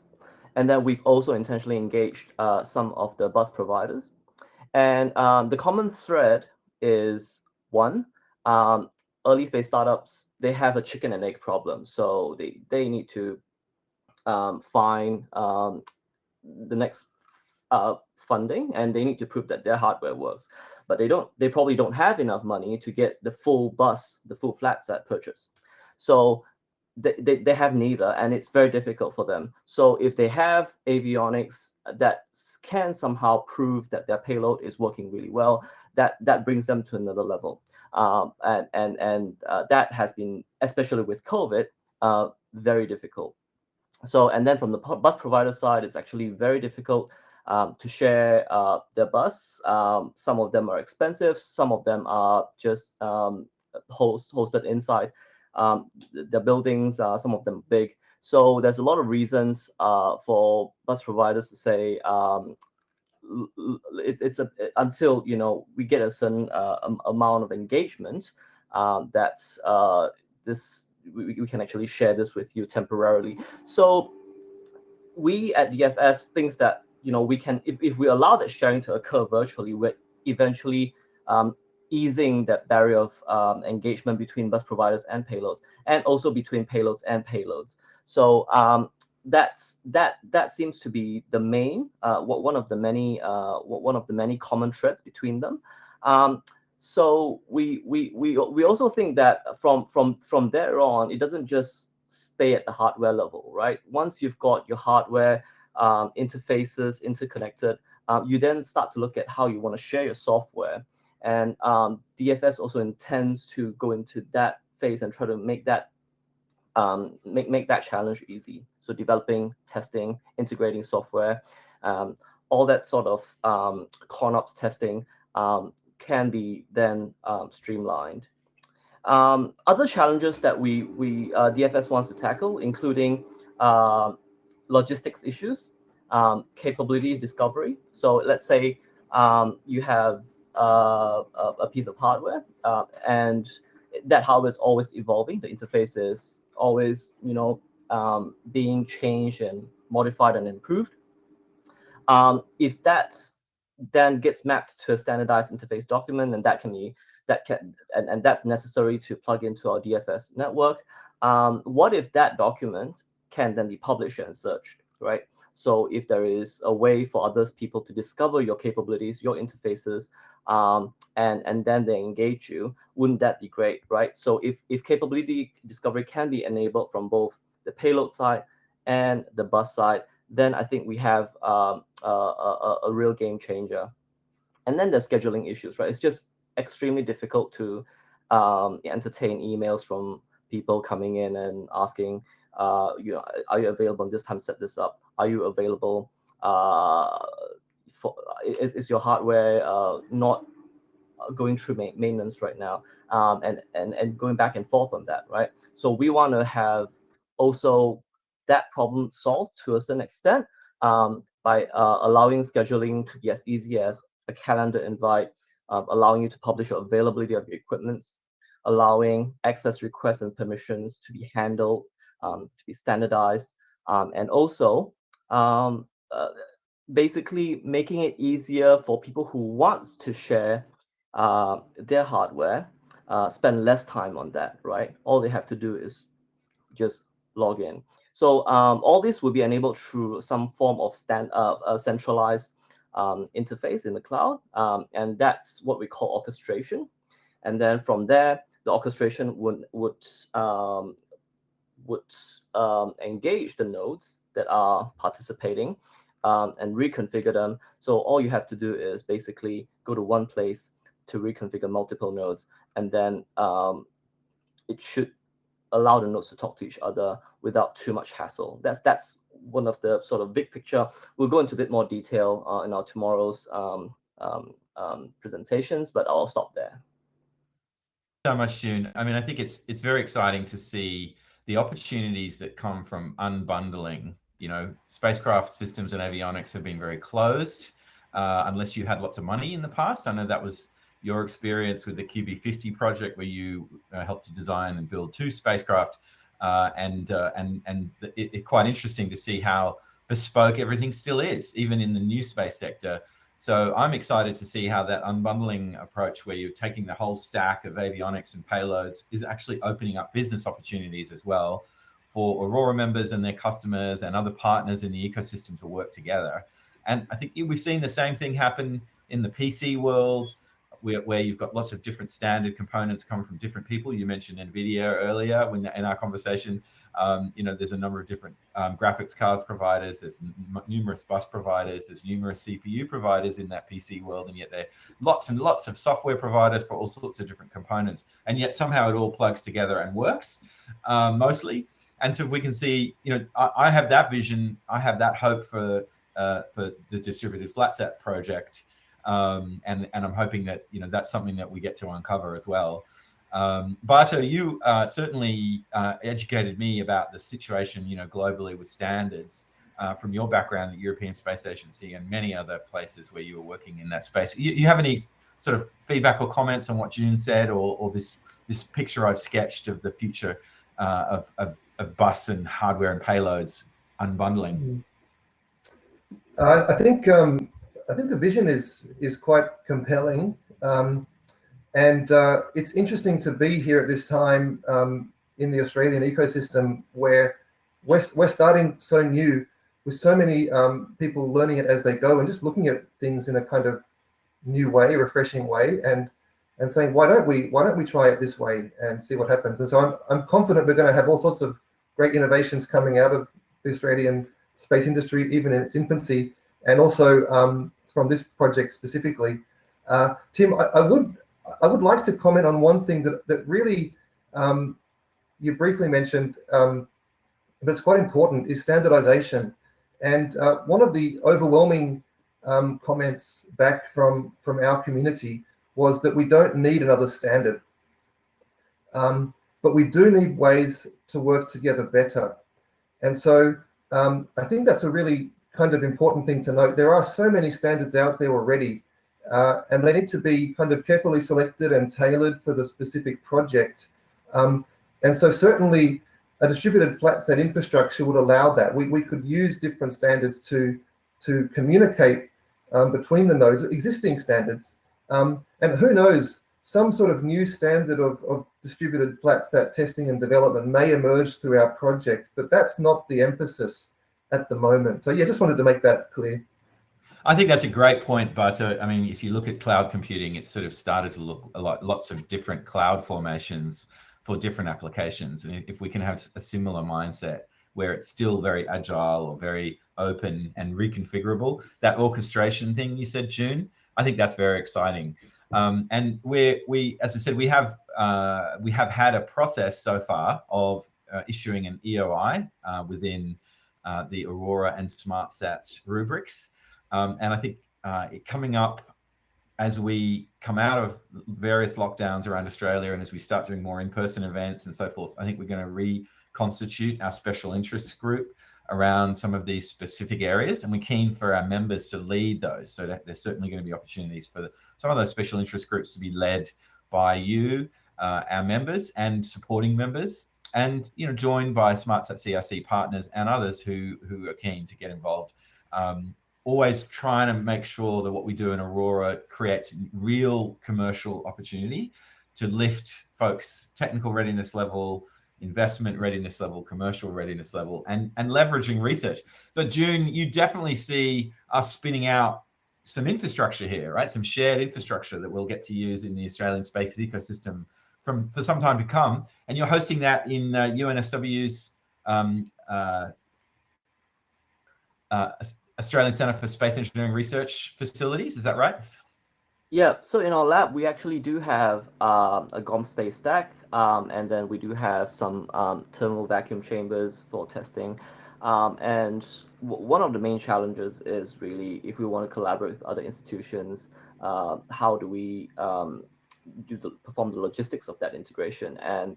And then we've also intentionally engaged some of the bus providers. And the common thread is, one, early space startups, they have a chicken and egg problem. So they need to find the next funding, and they need to prove that their hardware works. But they probably don't have enough money to get the full flat set purchase. So they have neither, and it's very difficult for them. So if they have avionics that can somehow prove that their payload is working really well, that brings them to another level. And that has been, especially with COVID, very difficult. So, and then from the bus provider side, it's actually very difficult to share their bus. Some of them are expensive. Some of them are just hosted inside the buildings. Some of them big. So there's a lot of reasons for bus providers to say until we get a certain amount of engagement, that's we can actually share this with you temporarily. So we at DFS thinks that we can, if we allow that sharing to occur virtually, we're eventually easing that barrier of engagement between bus providers and payloads, and also between payloads and payloads. So that seems to be the main one of the many common threads between them. So we also think that from there on, it doesn't just stay at the hardware level, right? Once you've got your hardware interfaces interconnected, you then start to look at how you want to share your software. And DFS also intends to go into that phase and try to make that make that challenge easy. So developing, testing, integrating software, all that sort of ConOps testing can be then streamlined. Other challenges that we DFS wants to tackle, including logistics issues, capability discovery. So let's say you have a piece of hardware, and that hardware is always evolving. The interface is always, being changed and modified and improved. If that then gets mapped to a standardized interface document, and that's necessary to plug into our DFS network. What if that document can then be published and searched, right? So if there is a way for others people to discover your capabilities, your interfaces, and then they engage you, wouldn't that be great, right? So if capability discovery can be enabled from both the payload side and the bus side, then I think we have a real game changer. And then there's scheduling issues, right? It's just extremely difficult to entertain emails from people coming in and asking, are you available on this time? Set this up. Are you available? Is your hardware not going through maintenance right now? And going back and forth on that, right? So we want to have also that problem solved to a certain extent by allowing scheduling to be as easy as a calendar invite, allowing you to publish your availability of your equipments, allowing access requests and permissions to be handled, to be standardized, and also basically making it easier for people who want to share their hardware, spend less time on that, right? All they have to do is just log in. So all this will be enabled through some form of centralized interface in the cloud, and that's what we call orchestration. And then from there, the orchestration would engage the nodes that are participating and reconfigure them. So all you have to do is basically go to one place to reconfigure multiple nodes, and then it should allow the nodes to talk to each other without too much hassle. That's one of the sort of big picture. We'll go into a bit more detail in our tomorrow's presentations, but I'll stop there. So much, June. I mean, I think it's very exciting to see the opportunities that come from unbundling. You know, spacecraft systems and avionics have been very closed unless you had lots of money in the past. I know that was your experience with the QB50 project, where you helped to design and build 2 spacecraft, and it's quite interesting to see how bespoke everything still is, even in the new space sector. So I'm excited to see how that unbundling approach, where you're taking the whole stack of avionics and payloads, is actually opening up business opportunities as well for Aurora members and their customers and other partners in the ecosystem to work together. And I think we've seen the same thing happen in the PC world, where you've got lots of different standard components coming from different people. You mentioned NVIDIA earlier in our conversation. You know, there's a number of different graphics cards providers, there's numerous bus providers, there's numerous CPU providers in that PC world, and yet there are lots and lots of software providers for all sorts of different components, and yet somehow it all plugs together and works, mostly. And so if we can see, you know, I have that vision, I have that hope for the distributed flat-sat project. And I'm hoping that, you know, that's something that we get to uncover as well. Barto, you certainly educated me about the situation, you know, globally with standards from your background at European Space Agency and many other places where you were working in that space. You have any sort of feedback or comments on what June said, or this picture I've sketched of the future of bus and hardware and payloads unbundling? I think the vision is quite compelling, and it's interesting to be here at this time in the Australian ecosystem, where we're starting so new, with so many people learning it as they go and just looking at things in a kind of new way, refreshing way, and saying, why don't we try it this way and see what happens? And so I'm confident we're going to have all sorts of great innovations coming out of the Australian space industry, even in its infancy, and also from this project specifically. Tim, I would like to comment on one thing that really you briefly mentioned, but it's quite important, is standardization. And one of the overwhelming comments back from our community was that we don't need another standard, but we do need ways to work together better. And so I think that's a really kind of important thing to note. There are so many standards out there already, and they need to be kind of carefully selected and tailored for the specific project. And so certainly a distributed flat-sat infrastructure would allow that. We could use different standards to communicate between the nodes, existing standards. And who knows, some sort of new standard of distributed flat-sat testing and development may emerge through our project, but that's not the emphasis at the moment. So yeah, just wanted to make that clear. I think that's a great point, but I mean, if you look at cloud computing, it's sort of started to look lots of different cloud formations for different applications. And if we can have a similar mindset where it's still very agile or very open and reconfigurable, that orchestration thing you said, June, I think that's very exciting. And we, as I said, we have had a process so far of issuing an EOI within the Aurora and SmartSat rubrics. And I think coming up as we come out of various lockdowns around Australia and as we start doing more in-person events and so forth, I think we're going to reconstitute our special interest group around some of these specific areas, and we're keen for our members to lead those. So that there's certainly going to be opportunities for some of those special interest groups to be led by you, our members and supporting members, and joined by SmartSat CRC partners and others who are keen to get involved. Always trying to make sure that what we do in Aurora creates real commercial opportunity to lift folks' technical readiness level, investment readiness level, commercial readiness level, and leveraging research. So June, you definitely see us spinning out some infrastructure here, right? Some shared infrastructure that we'll get to use in the Australian space ecosystem for some time to come. And you're hosting that in UNSW's Australian Centre for Space Engineering Research facilities. Is that right? Yeah, so in our lab, we actually do have a GOM space stack, and then we do have some thermal vacuum chambers for testing. And one of the main challenges is really, if we want to collaborate with other institutions, how do we perform the logistics of that integration? And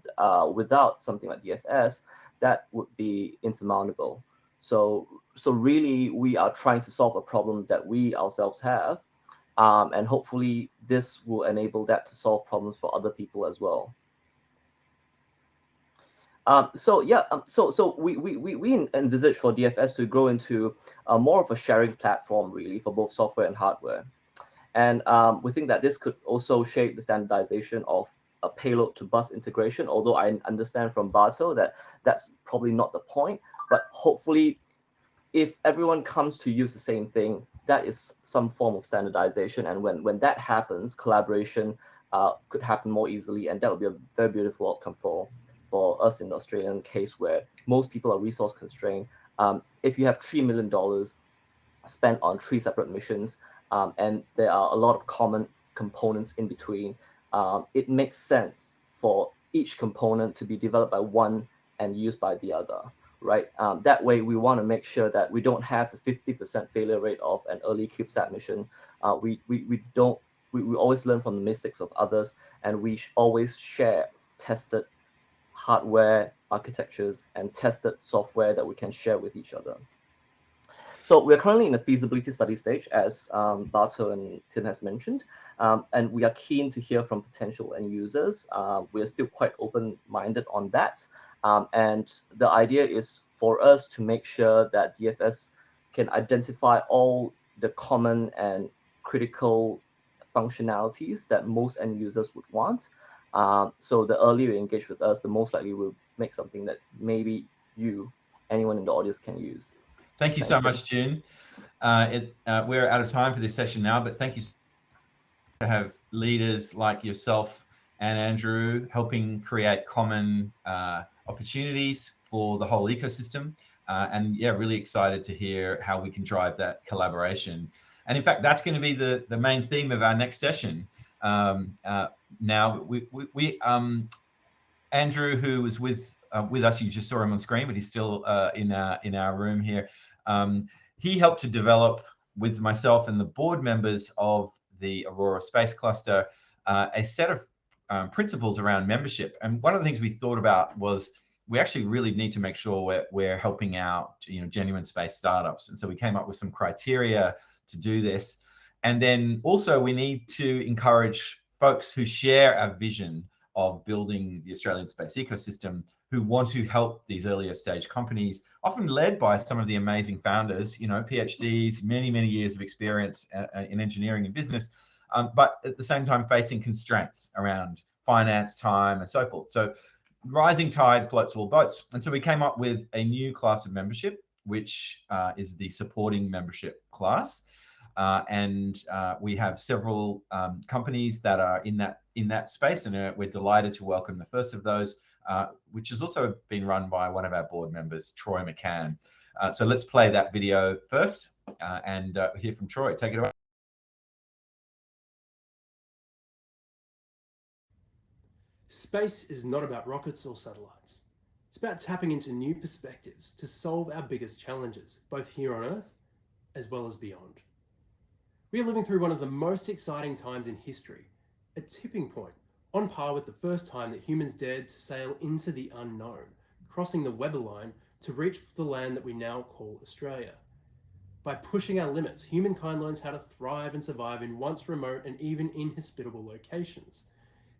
without something like DFS, that would be insurmountable. So really, we are trying to solve a problem that we ourselves have. And hopefully this will enable that to solve problems for other people as well. So we envisage for DFS to grow into more of a sharing platform, really, for both software and hardware. And we think that this could also shape the standardization of a payload to bus integration, although I understand from Barto that that's probably not the point. But hopefully, if everyone comes to use the same thing, that is some form of standardization. And when that happens, collaboration could happen more easily. And that would be a very beautiful outcome for us in the Australian case, where most people are resource constrained. If you have $3 million spent on 3 separate missions, and there are a lot of common components in between, it makes sense for each component to be developed by one and used by the other. Right. That way, we want to make sure that we don't have the 50% failure rate of an early CubeSat mission. We always learn from the mistakes of others, and we always share tested hardware architectures and tested software that we can share with each other. So we're currently in the feasibility study stage, as Barto and Tim has mentioned, and we are keen to hear from potential end users. We are still quite open-minded on that. And the idea is for us to make sure that DFS can identify all the common and critical functionalities that most end users would want. So the earlier you engage with us, the most likely we'll make something that maybe anyone in the audience can use. Thank you so much, Jun. We're out of time for this session now, but thank you to have leaders like yourself and Andrew helping create common opportunities for the whole ecosystem. And yeah, really excited to hear how we can drive that collaboration. And in fact, that's going to be the main theme of our next session. Now, Andrew, who was with us, you just saw him on screen, but he's still in our room here. He helped to develop, with myself and the board members of the Aurora Space Cluster, a set of principles around membership. And one of the things we thought about was we actually really need to make sure we're helping out genuine space startups. And so we came up with some criteria to do this. And then also we need to encourage folks who share our vision of building the Australian space ecosystem, who want to help these earlier stage companies, often led by some of the amazing founders, PhDs, many years of experience in engineering and business, but at the same time facing constraints around finance, time, and so forth. So rising tide floats all boats. And so we came up with a new class of membership, which is the supporting membership class. And we have several companies that are in that space, and we're delighted to welcome the first of those, which has also been run by one of our board members, Troy McCann. So let's play that video first and hear from Troy. Take it away. Space is not about rockets or satellites. It's about tapping into new perspectives to solve our biggest challenges, both here on Earth as well as beyond. We are living through one of the most exciting times in history, a tipping point, on par with the first time that humans dared to sail into the unknown, crossing the Weber Line to reach the land that we now call Australia. By pushing our limits, humankind learns how to thrive and survive in once remote and even inhospitable locations.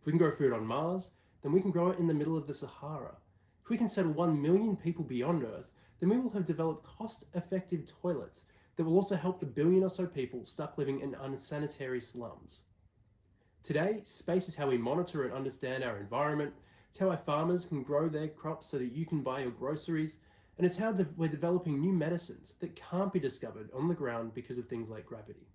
If we can grow food on Mars, then we can grow it in the middle of the Sahara. If we can settle 1 million people beyond Earth, then we will have developed cost-effective toilets that will also help the 1 billion or so people stuck living in unsanitary slums. Today, space is how we monitor and understand our environment. It's how our farmers can grow their crops so that you can buy your groceries. And it's how we're developing new medicines that can't be discovered on the ground because of things like gravity.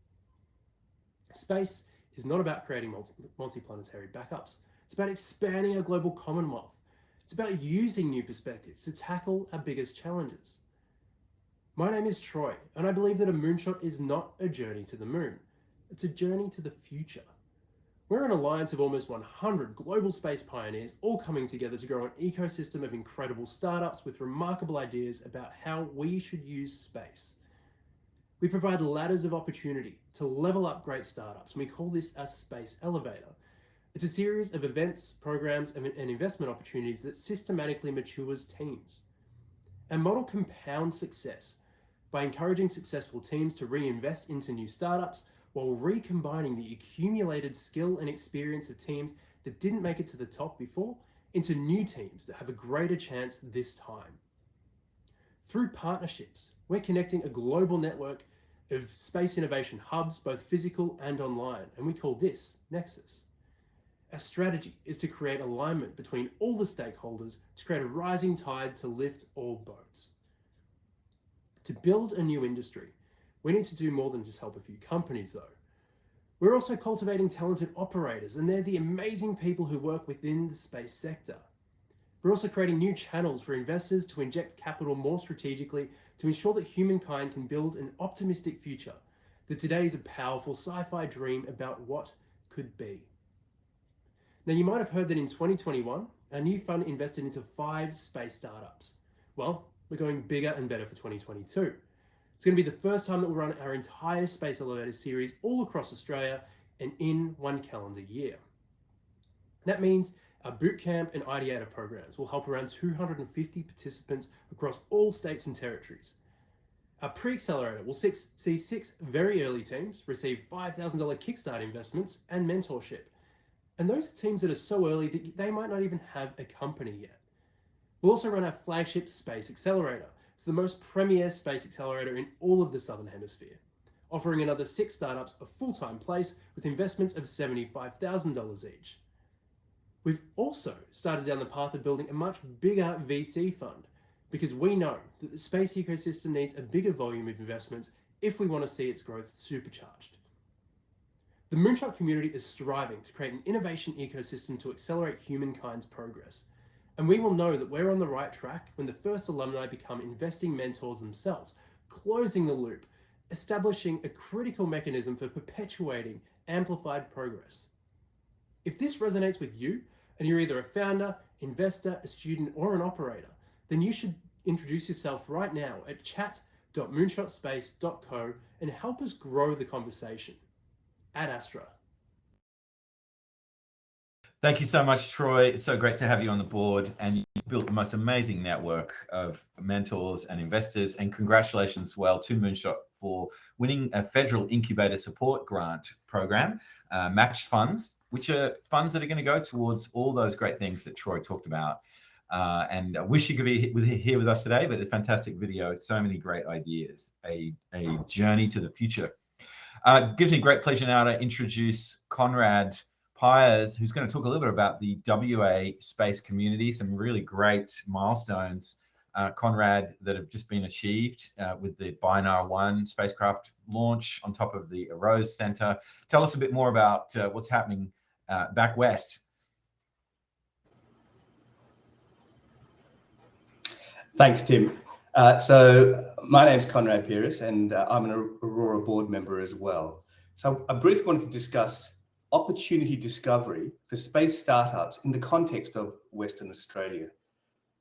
Space is not about creating multiplanetary backups. It's about expanding our global commonwealth. It's about using new perspectives to tackle our biggest challenges. My name is Troy, and I believe that a moonshot is not a journey to the moon. It's a journey to the future. We're an alliance of almost 100 global space pioneers all coming together to grow an ecosystem of incredible startups with remarkable ideas about how we should use space. We provide ladders of opportunity to level up great startups, and we call this a space elevator. It's a series of events, programs, and investment opportunities that systematically matures teams. Our model compounds success by encouraging successful teams to reinvest into new startups while recombining the accumulated skill and experience of teams that didn't make it to the top before into new teams that have a greater chance this time. Through partnerships, we're connecting a global network of space innovation hubs, both physical and online, and we call this Nexus. Our strategy is to create alignment between all the stakeholders to create a rising tide to lift all boats. To build a new industry, we need to do more than just help a few companies though. We're also cultivating talented operators, and they're the amazing people who work within the space sector. We're also creating new channels for investors to inject capital more strategically to ensure that humankind can build an optimistic future, that today is a powerful sci-fi dream about what could be. Now, you might have heard that in 2021, our new fund invested into 5 space startups. Well, we're going bigger and better for 2022. It's going to be the first time that we'll run our entire Space Elevator series all across Australia and in 1 calendar year. That means our bootcamp and ideator programs will help around 250 participants across all states and territories. Our pre-accelerator will see 6 very early teams receive $5,000 Kickstart investments and mentorship. And those are teams that are so early that they might not even have a company yet. We'll also run our flagship Space Accelerator. It's the most premier space accelerator in all of the Southern Hemisphere, offering another 6 startups a full-time place with investments of $75,000 each. We've also started down the path of building a much bigger VC fund because we know that the space ecosystem needs a bigger volume of investments if we want to see its growth supercharged. The Moonshot community is striving to create an innovation ecosystem to accelerate humankind's progress. And we will know that we're on the right track when the first alumni become investing mentors themselves, closing the loop, establishing a critical mechanism for perpetuating amplified progress. If this resonates with you, and you're either a founder, investor, a student, or an operator, then you should introduce yourself right now at chat.moonshotspace.co and help us grow the conversation. Ad Astra. Thank you so much, Troy. It's so great to have you on the board, and you built the most amazing network of mentors and investors. And congratulations as well to Moonshot for winning a federal incubator support grant program, matched funds, which are funds that are going to go towards all those great things that Troy talked about. And I wish you could be here with us today, but it's a fantastic video. So many great ideas, a journey to the future. Gives me great pleasure now to introduce Conrad Pyers, who's going to talk a little bit about the WA space community, some really great milestones, Conrad, that have just been achieved with the Binar 1 spacecraft launch on top of the Aurora Center. Tell us a bit more about what's happening back west. Thanks, Tim. So my name's Conrad Pyers, and I'm an Aurora board member as well. So I briefly wanted to discuss opportunity discovery for space startups in the context of Western Australia.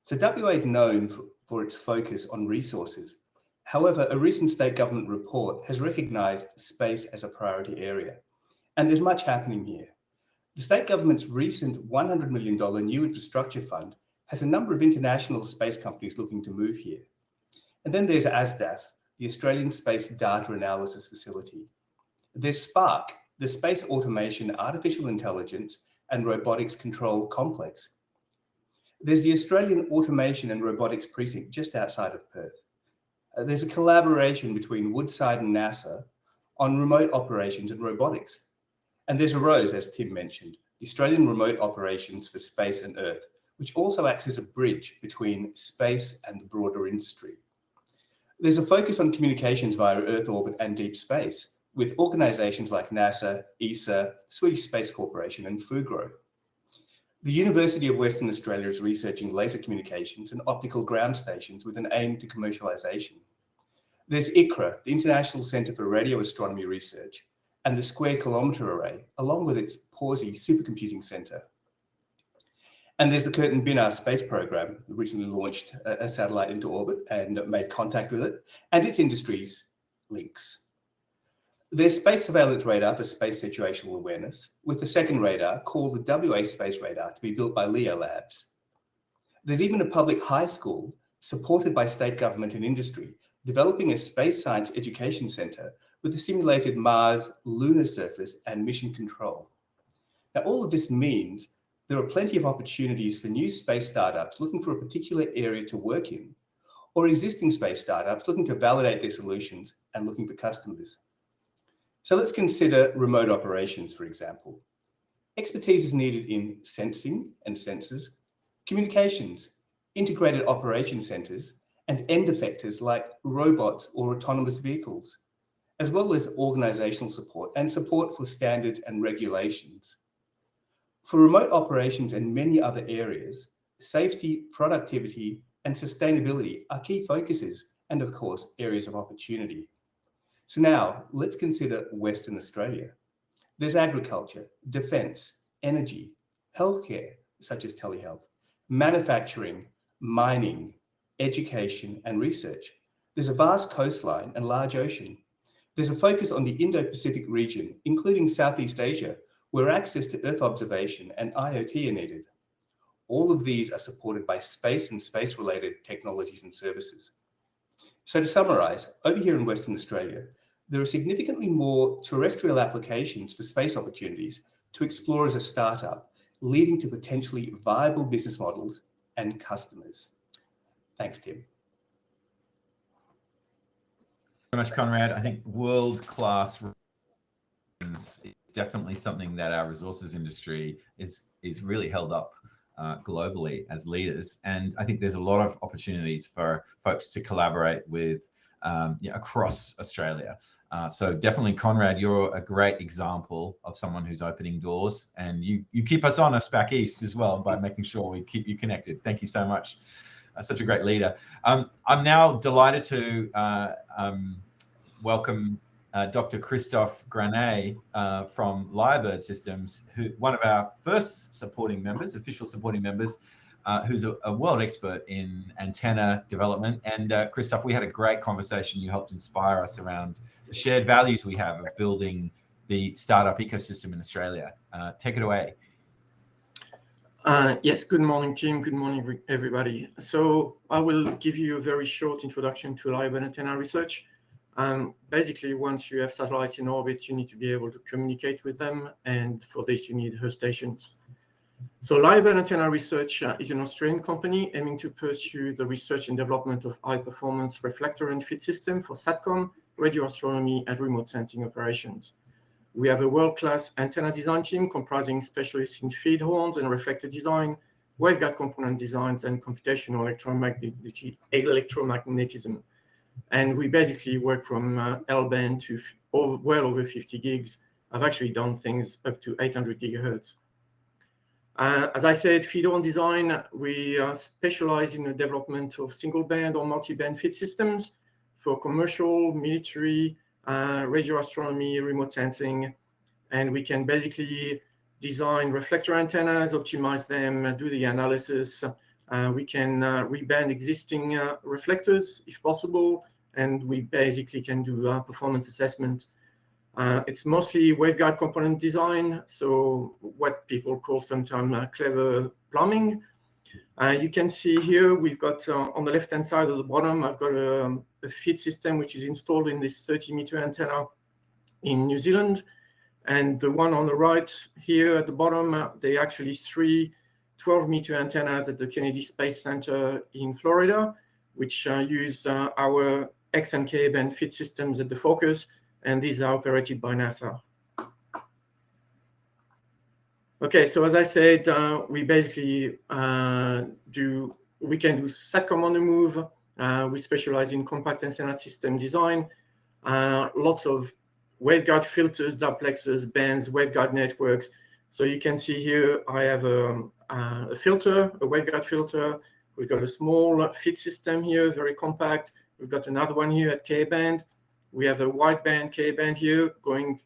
So WA is known for its focus on resources. However, a recent state government report has recognised space as a priority area, and there's much happening here. The state government's recent $100 million new infrastructure fund has a number of international space companies looking to move here. And then there's ASDAF, the Australian Space Data Analysis Facility. There's Spark, the Space Automation, Artificial Intelligence and Robotics Control Complex. There's the Australian Automation and Robotics Precinct just outside of Perth. There's a collaboration between Woodside and NASA on remote operations and robotics. And there's AROSE, as Tim mentioned, the Australian Remote Operations for Space and Earth, which also acts as a bridge between space and the broader industry. There's a focus on communications via Earth orbit and deep space, with organizations like NASA, ESA, Swedish Space Corporation, and Fugro. The University of Western Australia is researching laser communications and optical ground stations with an aim to commercialisation. There's ICRA, the International Centre for Radio Astronomy Research, and the Square Kilometre Array, along with its Pawsey Supercomputing Centre. And there's the Curtin Binnar space program that recently launched a satellite into orbit and made contact with it, and its industries links. There's Space Surveillance Radar for space situational awareness, with the second radar called the WA Space Radar to be built by Leo Labs. There's even a public high school supported by state government and industry developing a space science education centre with a simulated Mars lunar surface and mission control. Now, all of this means there are plenty of opportunities for new space startups looking for a particular area to work in, or existing space startups looking to validate their solutions and looking for customers. So let's consider remote operations, for example. Expertise is needed in sensing and sensors, communications, integrated operation centres, and end effectors like robots or autonomous vehicles, as well as organisational support and support for standards and regulations. For remote operations and many other areas, safety, productivity, and sustainability are key focuses and, of course, areas of opportunity. So now let's consider Western Australia. There's agriculture, defence, energy, healthcare, such as telehealth, manufacturing, mining, education, and research. There's a vast coastline and large ocean. There's a focus on the Indo-Pacific region, including Southeast Asia, where access to Earth observation and IoT are needed. All of these are supported by space and space-related technologies and services. So to summarise, over here in Western Australia, there are significantly more terrestrial applications for space opportunities to explore as a startup, leading to potentially viable business models and customers. Thanks, Tim. Very much, Conrad. I think world-class is definitely something that our resources industry is really held up globally as leaders, and I think there's a lot of opportunities for folks to collaborate with across Australia. So definitely, Conrad, you're a great example of someone who's opening doors, and you keep us honest back east as well by making sure we keep you connected. Thank you so much. Such a great leader. I'm now delighted to welcome Dr. Christophe Granet from Lyrebird Systems, one of our first supporting members, official supporting members, who's a world expert in antenna development. And Christophe, we had a great conversation. You helped inspire us around the shared values we have of building the startup ecosystem in Australia. Take it away. Yes, good morning, Tim. Good morning, everybody. So I will give you a very short introduction to Lyrebird antenna research. Basically, once you have satellites in orbit, you need to be able to communicate with them, and for this, you need Earth stations. So Lyrebird Antenna Research is an Australian company aiming to pursue the research and development of high-performance reflector and feed system for SATCOM, radio astronomy, and remote sensing operations. We have a world-class antenna design team comprising specialists in feed horns and reflector design, waveguide component designs, and computational electromagnetism. And we basically work from L-band to well over 50 gigs. I've actually done things up to 800 gigahertz. As I said, feed horn design, we specialize in the development of single-band or multi-band feed systems for commercial, military, radio astronomy, remote sensing, and we can basically design reflector antennas, optimize them, do the analysis. We can reband existing reflectors if possible, and we basically can do performance assessment. It's mostly waveguide component design, so what people call sometimes clever plumbing. You can see here, we've got on the left-hand side of the bottom, I've got a feed system which is installed in this 30-meter antenna in New Zealand. And the one on the right here at the bottom, they actually 3 12-meter antennas at the Kennedy Space Center in Florida, which use our X and K band feed systems at the focus, and these are operated by NASA. Okay, so as I said, we basically we can do SATCOM on the move. We specialize in compact antenna system design, lots of waveguide filters, duplexes, bands, waveguide networks. So you can see here, I have a filter, a waveguide filter. We've got a small feed system here, very compact. We've got another one here at K-band. We have a wideband K-band here going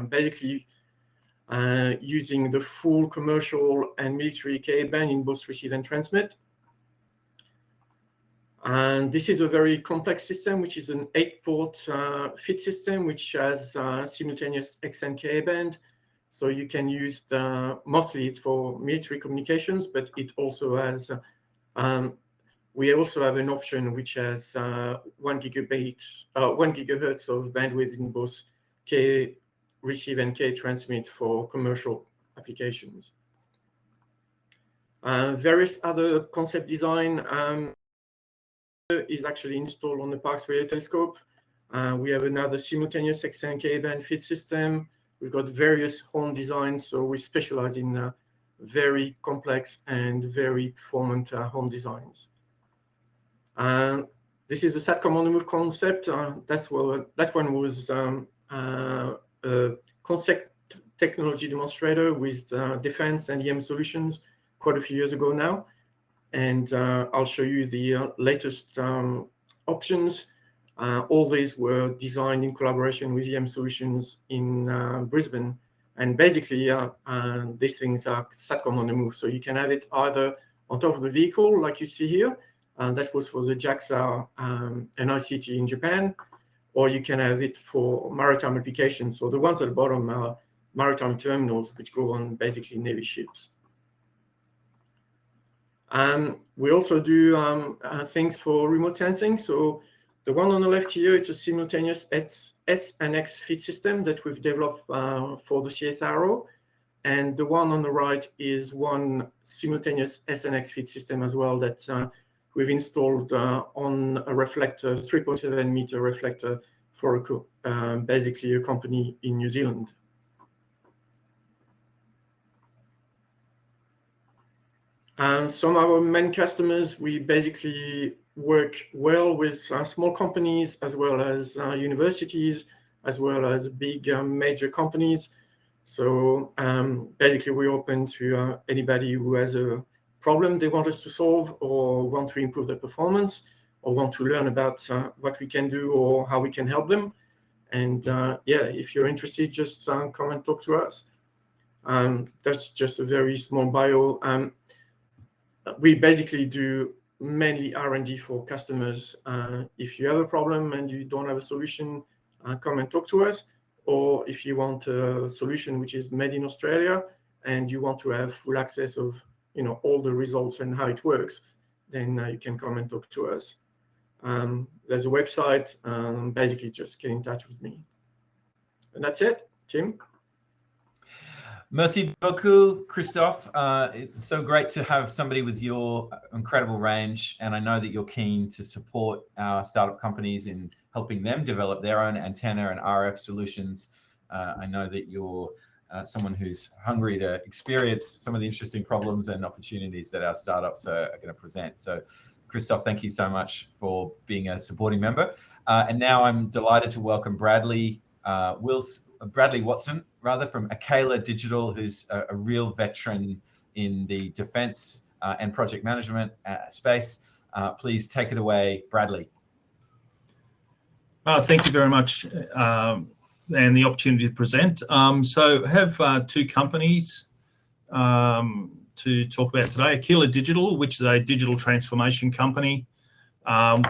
basically using the full commercial and military K-band in both receive and transmit. And this is a very complex system, which is an 8-port feed system, which has simultaneous X and K-band. So you can use mostly it's for military communications, but it also has, we also have an option which has 1 gigahertz of bandwidth in both K receive and K transmit for commercial applications. Various other concept design is actually installed on the Parkes Radio Telescope. We have another simultaneous X and K band feed system. We've got various horn designs, so we specialize in very complex and very performant horn designs. This is the SATCOM on the move concept. That one was a concept technology demonstrator with defense and EM solutions quite a few years ago now. And I'll show you the latest options. All these were designed in collaboration with EM Solutions in Brisbane. And basically, these things are SATCOM on the move. So you can have it either on top of the vehicle, like you see here. That was for the JAXA NICT in Japan. Or you can have it for maritime applications. So the ones at the bottom are maritime terminals, which go on basically Navy ships. We also do things for remote sensing. So the one on the left here, it's a simultaneous S and X feed system that we've developed for the CSRO. And the one on the right is one simultaneous S and X feed system as well that we've installed on a reflector, 3.7 meter reflector for basically a company in New Zealand. Some of our main customers, we basically work well with small companies as well as universities, as well as big major companies. So basically we're open to anybody who has a problem they want us to solve or want to improve their performance or want to learn about what we can do or how we can help them. And yeah, if you're interested, just come and talk to us. That's just a very small bio. We basically do mainly R&D for customers. If you have a problem and you don't have a solution, come and talk to us. Or if you want a solution which is made in Australia and you want to have full access of all the results and how it works, then you can come and talk to us. There's a website. Basically, just get in touch with me. And that's it, Tim. Merci beaucoup, Christophe. It's so great to have somebody with your incredible range. And I know that you're keen to support our startup companies in helping them develop their own antenna and RF solutions. I know that you're someone who's hungry to experience some of the interesting problems and opportunities that our startups are going to present. So, Christophe, thank you so much for being a supporting member. And now I'm delighted to welcome Bradley Watson, from Akela Digital, who's a real veteran in the defense and project management space. Please take it away, Bradley. Thank you very much, and the opportunity to present. So I have two companies to talk about today. Akela Digital, which is a digital transformation company,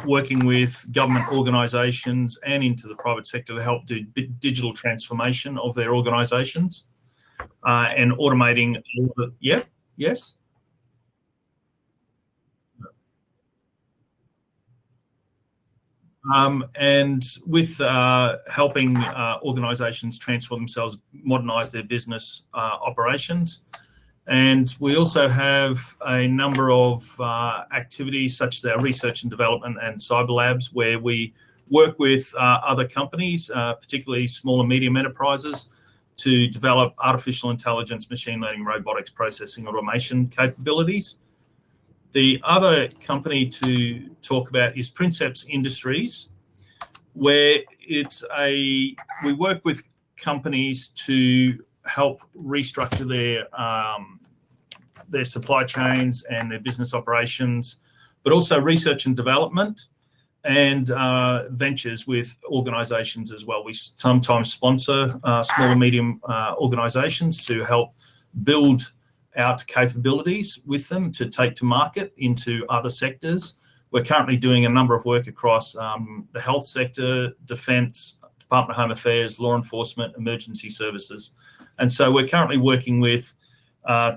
working with government organisations and into the private sector to help do digital transformation of their organisations and automating. Yes. And with helping organisations transform themselves, modernise their business operations. And we also have a number of activities such as our research and development and cyber labs, where we work with other companies, particularly small and medium enterprises, to develop artificial intelligence, machine learning, robotics, processing, automation capabilities. The other company to talk about is Princeps Industries, where we work with companies to help restructure their supply chains and their business operations, but also research and development and ventures with organisations as well. We sometimes sponsor small and medium organisations to help build out capabilities with them to take to market into other sectors. We're currently doing a number of work across the health sector, defence, Department of Home Affairs, law enforcement, emergency services. And so we're currently working with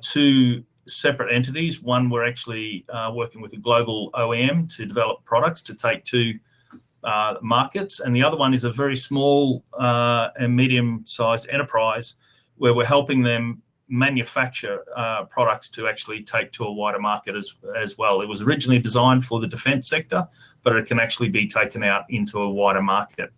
two separate entities. One, we're actually working with a global OEM to develop products to take to markets. And the other one is a very small and medium-sized enterprise where we're helping them manufacture products to actually take to a wider market as well. It was originally designed for the defence sector, but it can actually be taken out into a wider market.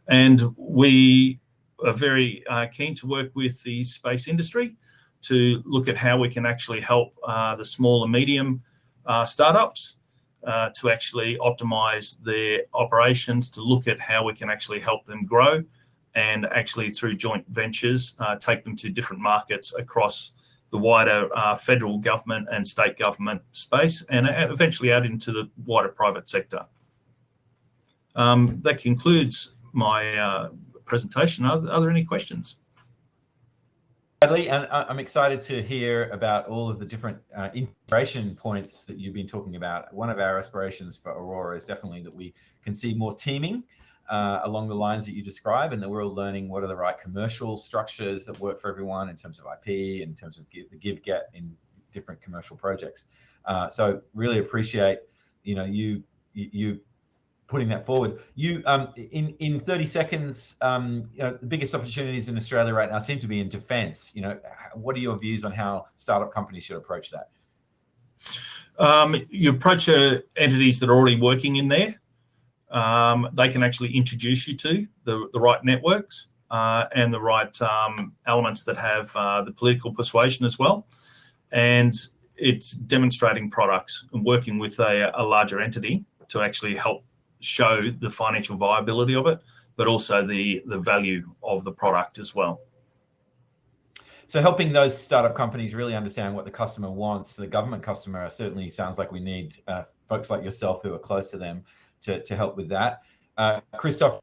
And we are very keen to work with the space industry to look at how we can actually help the small and medium startups to actually optimize their operations, to look at how we can actually help them grow and actually through joint ventures take them to different markets across the wider federal government and state government space and eventually out into the wider private sector. That concludes my presentation. Are there any questions? Bradley, and I'm excited to hear about all of the different integration points that you've been talking about. One of our aspirations for Aurora is definitely that we can see more teaming along the lines that you describe, and that we're all learning what are the right commercial structures that work for everyone in terms of IP, in terms of the give-get in different commercial projects. So really appreciate, you putting that forward. You in 30 seconds, the biggest opportunities in Australia right now seem to be in defence. What are your views on how startup companies should approach that? You approach entities that are already working in there. They can actually introduce you to the right networks and the right elements that have the political persuasion as well. And it's demonstrating products and working with a larger entity to actually help show the financial viability of it, but also the value of the product as well. So helping those startup companies really understand what the customer wants, the government customer certainly sounds like we need folks like yourself who are close to them to help with that. Christoph,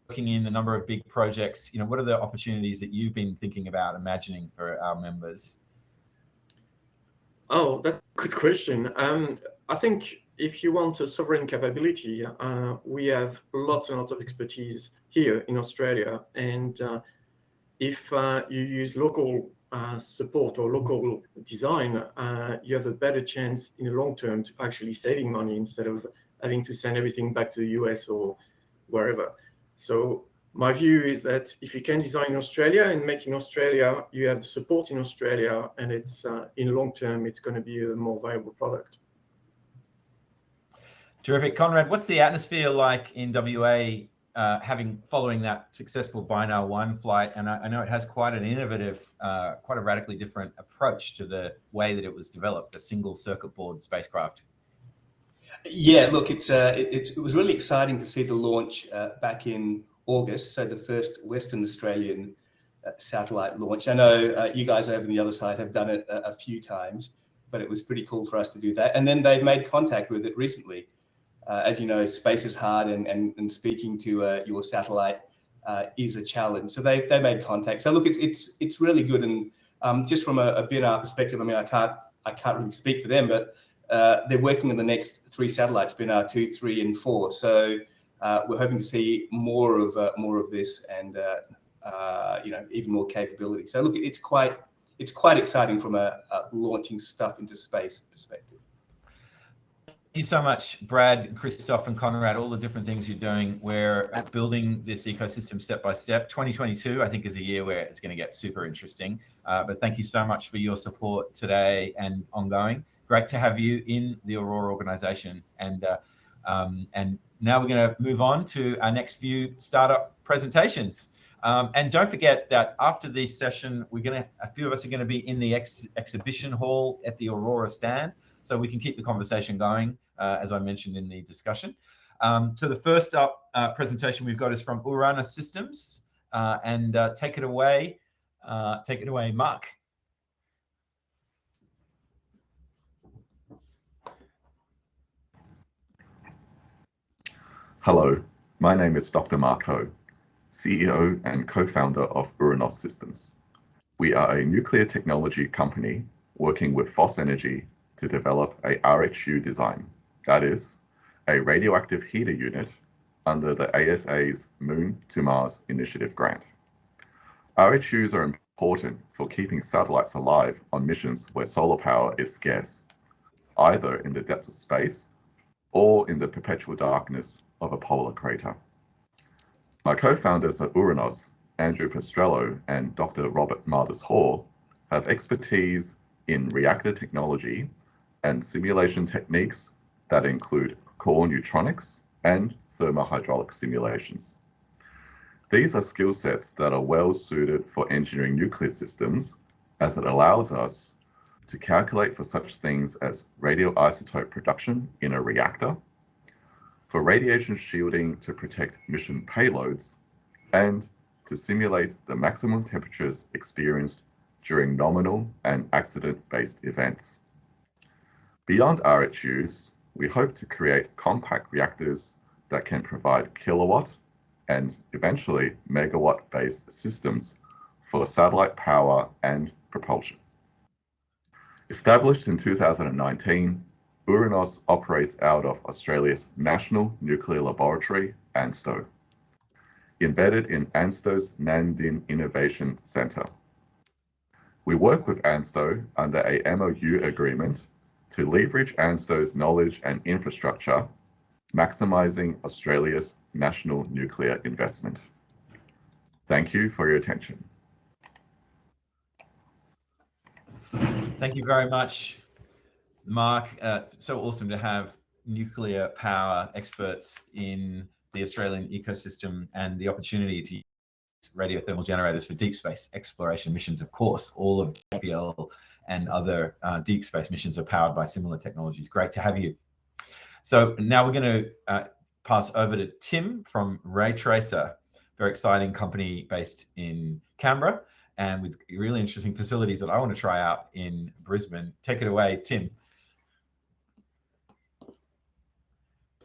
working in a number of big projects, what are the opportunities that you've been thinking about, imagining for our members? Oh, that's a good question. I think if you want a sovereign capability, we have lots and lots of expertise here in Australia. And if you use local support or local design, you have a better chance in the long term to actually saving money instead of having to send everything back to the US or wherever. So my view is that if you can design in Australia and make in Australia, you have the support in Australia, and it's in the long term, it's going to be a more viable product. Terrific. Conrad, what's the atmosphere like in WA following that successful Binar 1 flight? And I know it has quite an innovative, quite a radically different approach to the way that it was developed, the single circuit board spacecraft. Yeah, look, it was really exciting to see the launch back in August, so the first Western Australian satellite launch. I know you guys over on the other side have done it a few times, but it was pretty cool for us to do that. And then they've made contact with it recently. As you know, space is hard, and speaking to your satellite is a challenge. So they made contact. So look, it's really good. And just from a BNR perspective, I mean, I can't really speak for them, but they're working on the next 3 satellites, BNR 2, 3, and 4. So we're hoping to see more of this, and even more capability. So look, it's quite exciting from a launching stuff into space perspective. Thank you so much, Brad, Christoph, and Conrad, all the different things you're doing. We're building this ecosystem step by step. 2022, I think, is a year where it's going to get super interesting. But thank you so much for your support today and ongoing. Great to have you in the Aurora organization. And now we're going to move on to our next few startup presentations. And don't forget that after this session, a few of us are going to be in the exhibition hall at the Aurora stand, so we can keep the conversation going, as I mentioned in the discussion. So the first up presentation we've got is from Urana Systems, and take it away, take it away, Mark. Hello, my name is Dr. Mark Crowe, CEO and co-founder of Aurora Systems. We are a nuclear technology company working with Foss Energy to develop a RHU design, that is, a radioactive heater unit under the ASA's Moon to Mars Initiative grant. RHUs are important for keeping satellites alive on missions where solar power is scarce, either in the depths of space or in the perpetual darkness of a polar crater. My co-founders at Uranos, Andrew Pestrello and Dr. Robert Marthas-Hall, have expertise in reactor technology and simulation techniques that include core neutronics and thermohydraulic simulations. These are skill sets that are well suited for engineering nuclear systems, as it allows us to calculate for such things as radioisotope production in a reactor, for radiation shielding to protect mission payloads, and to simulate the maximum temperatures experienced during nominal and accident-based events. Beyond RHUs, we hope to create compact reactors that can provide kilowatt and eventually megawatt-based systems for satellite power and propulsion. Established in 2019, Uranos operates out of Australia's National Nuclear Laboratory, ANSTO, embedded in ANSTO's Nandin Innovation Centre. We work with ANSTO under a MOU agreement to leverage ANSTO's knowledge and infrastructure, maximising Australia's national nuclear investment. Thank you for your attention. Thank you very much, Mark. So awesome to have nuclear power experts in the Australian ecosystem and the opportunity to use radiothermal generators for deep space exploration missions. Of course, all of JPL and other deep space missions are powered by similar technologies. Great to have you. So now we're going to pass over to Tim from Raytracer, very exciting company based in Canberra and with really interesting facilities that I want to try out in Brisbane. Take it away, Tim.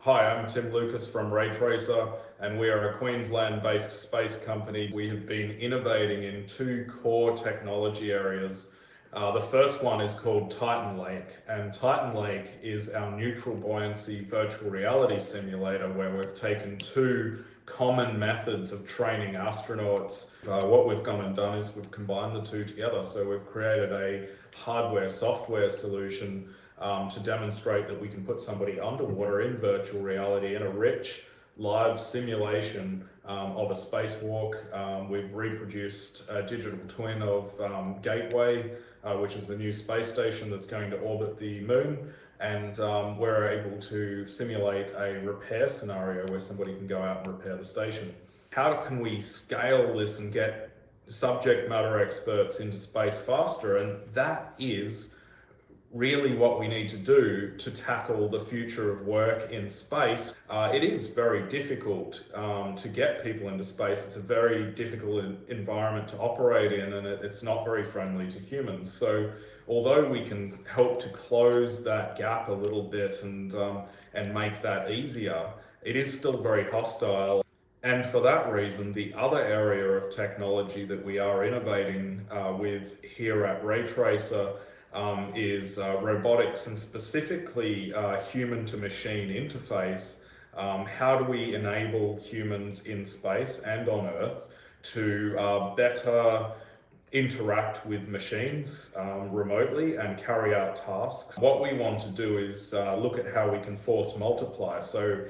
Hi, I'm Tim Lucas from Raytracer, and we are a Queensland-based space company. We have been innovating in two core technology areas. The first one is called Titan Lake, and Titan Lake is our neutral buoyancy virtual reality simulator where we've taken two common methods of training astronauts. What we've gone and done is we've combined the two together. So we've created a hardware-software solution to demonstrate that we can put somebody underwater in virtual reality in a rich live simulation of a spacewalk. We've reproduced a digital twin of Gateway, which is the new space station that's going to orbit the moon. And we're able to simulate a repair scenario where somebody can go out and repair the station. How can we scale this and get subject matter experts into space faster? And that is really what we need to do to tackle the future of work in space. It is very difficult to get people into space. It's a very difficult environment to operate in, and it's not very friendly to humans. So although we can help to close that gap a little bit and make that easier, it is still very hostile. And for that reason, the other area of technology that we are innovating with here at Raytracer is robotics, and specifically human-to-machine interface. How do we enable humans in space and on Earth to better interact with machines remotely and carry out tasks? What we want to do is look at how we can force multiply. So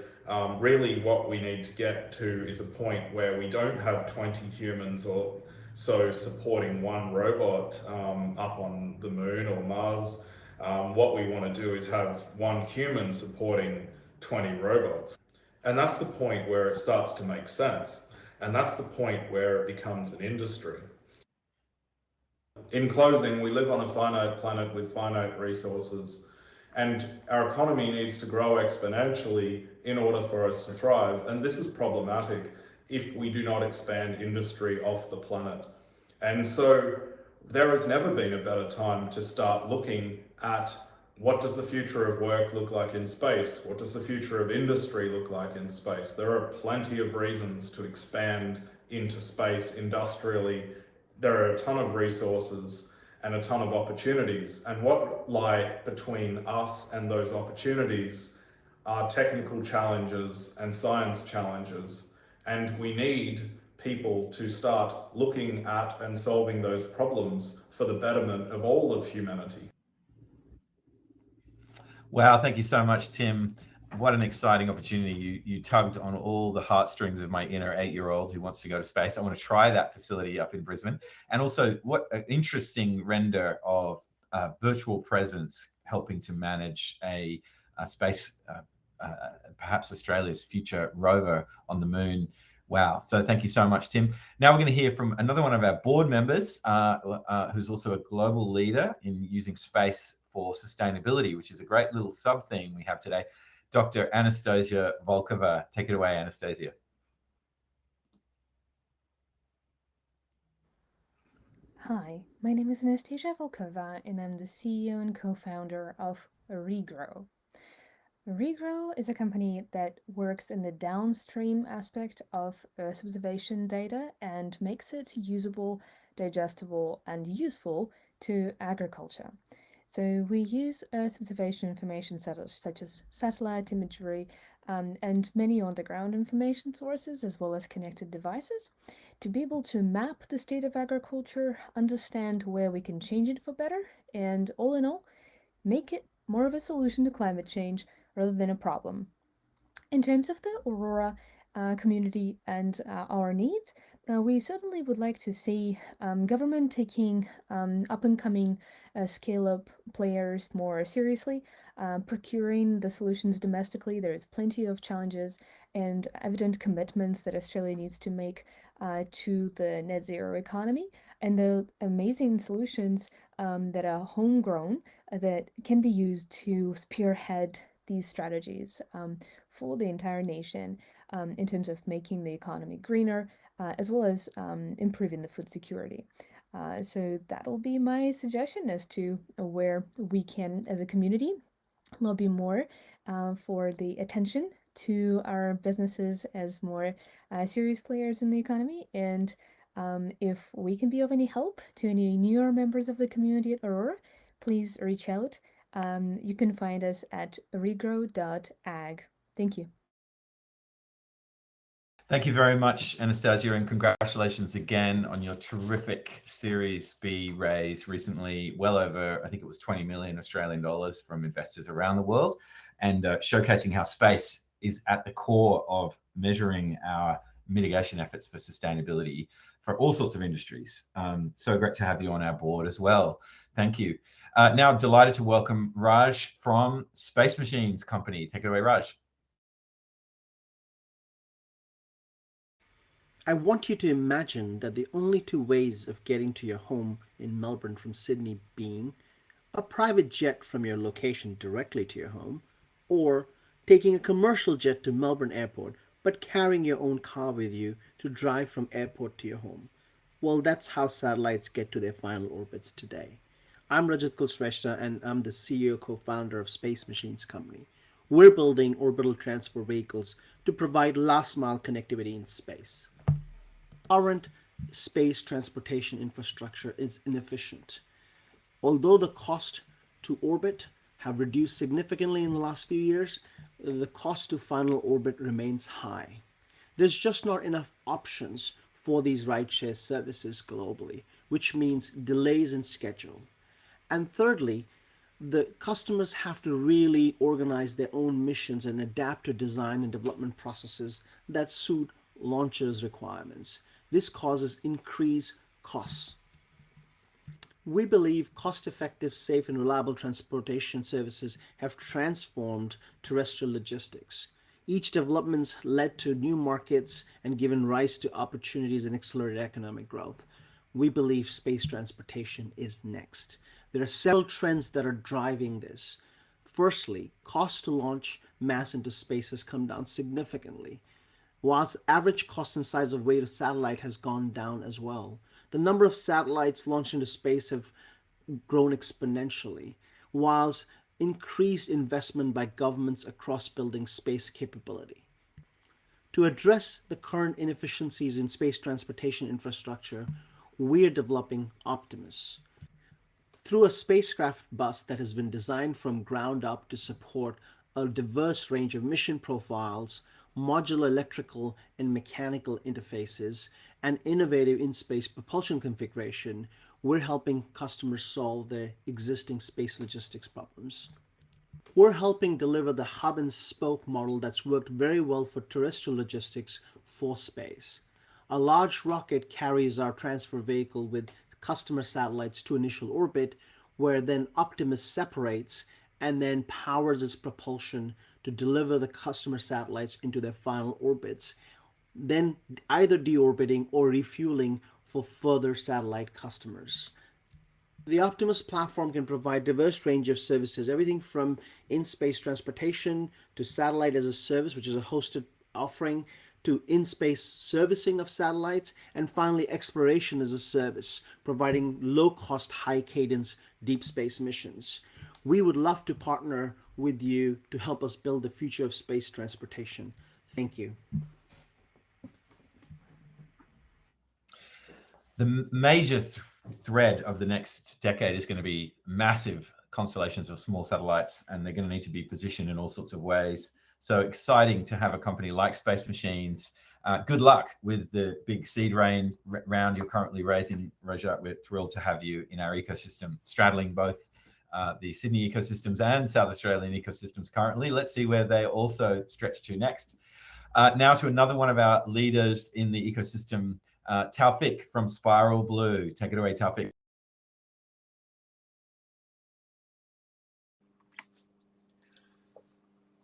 really what we need to get to is a point where we don't have 20 humans or so supporting one robot up on the moon or Mars. What we want to do is have one human supporting 20 robots. And that's the point where it starts to make sense. And that's the point where it becomes an industry. In closing, we live on a finite planet with finite resources, and our economy needs to grow exponentially in order for us to thrive. And this is problematic if we do not expand industry off the planet. And so there has never been a better time to start looking at what does the future of work look like in space? What does the future of industry look like in space? There are plenty of reasons to expand into space industrially. There are a ton of resources and a ton of opportunities. And what lie between us and those opportunities are technical challenges and science challenges. And we need people to start looking at and solving those problems for the betterment of all of humanity. Wow, thank you so much, Tim. What an exciting opportunity. You tugged on all the heartstrings of my inner 8-year-old who wants to go to space. I want to try that facility up in Brisbane. And also, what an interesting render of virtual presence helping to manage a space, perhaps Australia's future rover on the moon. Wow. So thank you so much, Tim. Now we're going to hear from another one of our board members who's also a global leader in using space for sustainability, which is a great little sub-theme we have today. Dr. Anastasia Volkova. Take it away, Anastasia. Hi, my name is Anastasia Volkova, and I'm the CEO and co-founder of Regrow. Regrow is a company that works in the downstream aspect of Earth observation data and makes it usable, digestible, and useful to agriculture. So we use Earth observation information such as satellite imagery and many on-the-ground information sources, as well as connected devices, to be able to map the state of agriculture, understand where we can change it for better, and all in all, make it more of a solution to climate change rather than a problem. In terms of the Aurora community and our needs, we certainly would like to see government taking up-and-coming scale-up players more seriously, procuring the solutions domestically. There's plenty of challenges and evident commitments that Australia needs to make to the net zero economy, and the amazing solutions that are homegrown that can be used to spearhead these strategies for the entire nation in terms of making the economy greener, as well as improving the food security. So that'll be my suggestion as to where we can, as a community, lobby more for the attention to our businesses as more serious players in the economy. And if we can be of any help to any newer members of the community at Aurora, please reach out. You can find us at regrow.ag. Thank you. Thank you very much, Anastasia, and congratulations again on your terrific Series B raise recently, well over, I think it was 20 million Australian dollars from investors around the world, and showcasing how space is at the core of measuring our mitigation efforts for sustainability for all sorts of industries. So great to have you on our board as well. Thank you. Now, delighted to welcome Raj from Space Machines Company. Take it away, Raj. I want you to imagine that the only two ways of getting to your home in Melbourne from Sydney being a private jet from your location directly to your home, or taking a commercial jet to Melbourne Airport, but carrying your own car with you to drive from airport to your home. Well, that's how satellites get to their final orbits today. I'm Rajat Kulshrestha, and I'm the CEO co-founder of Space Machines Company. We're building orbital transfer vehicles to provide last-mile connectivity in space. Current space transportation infrastructure is inefficient. Although the cost to orbit have reduced significantly in the last few years, the cost to final orbit remains high. There's just not enough options for these rideshare services globally, which means delays in schedule. And thirdly, the customers have to really organize their own missions and adapt to design and development processes that suit launchers' requirements. This causes increased costs. We believe cost-effective, safe, and reliable transportation services have transformed terrestrial logistics. Each development's led to new markets and given rise to opportunities and accelerated economic growth. We believe space transportation is next. There are several trends that are driving this. Firstly, cost to launch mass into space has come down significantly, whilst average cost and size of weight of satellite has gone down as well. the number of satellites launched into space have grown exponentially, whilst increased investment by governments across building space capability. To address the current inefficiencies in space transportation infrastructure, we are developing Optimus. Through a spacecraft bus that has been designed from ground up to support a diverse range of mission profiles, modular electrical and mechanical interfaces, and innovative in-space propulsion configuration, we're helping customers solve their existing space logistics problems. We're helping deliver the hub and spoke model that's worked very well for terrestrial logistics for space. A large rocket carries our transfer vehicle with customer satellites to initial orbit, where then Optimus separates and then powers its propulsion to deliver the customer satellites into their final orbits, then either deorbiting or refueling for further satellite customers. The Optimus platform can provide a diverse range of services, everything from in-space transportation to satellite as a service, which is a hosted offering, to in-space servicing of satellites, and finally exploration as a service, providing low-cost, high-cadence deep space missions. We would love to partner with you to help us build the future of space transportation. Thank you. The major thread of the next decade is going to be massive constellations of small satellites, and they're going to need to be positioned in all sorts of ways. So exciting to have a company like Space Machines. Good luck with the big seed round you're currently raising, Rajat. We're thrilled to have you in our ecosystem, straddling both the Sydney ecosystems and South Australian ecosystems currently. Let's see where they also stretch to next. Now to another one of our leaders in the ecosystem, Taufik from Spiral Blue. Take it away, Taufik.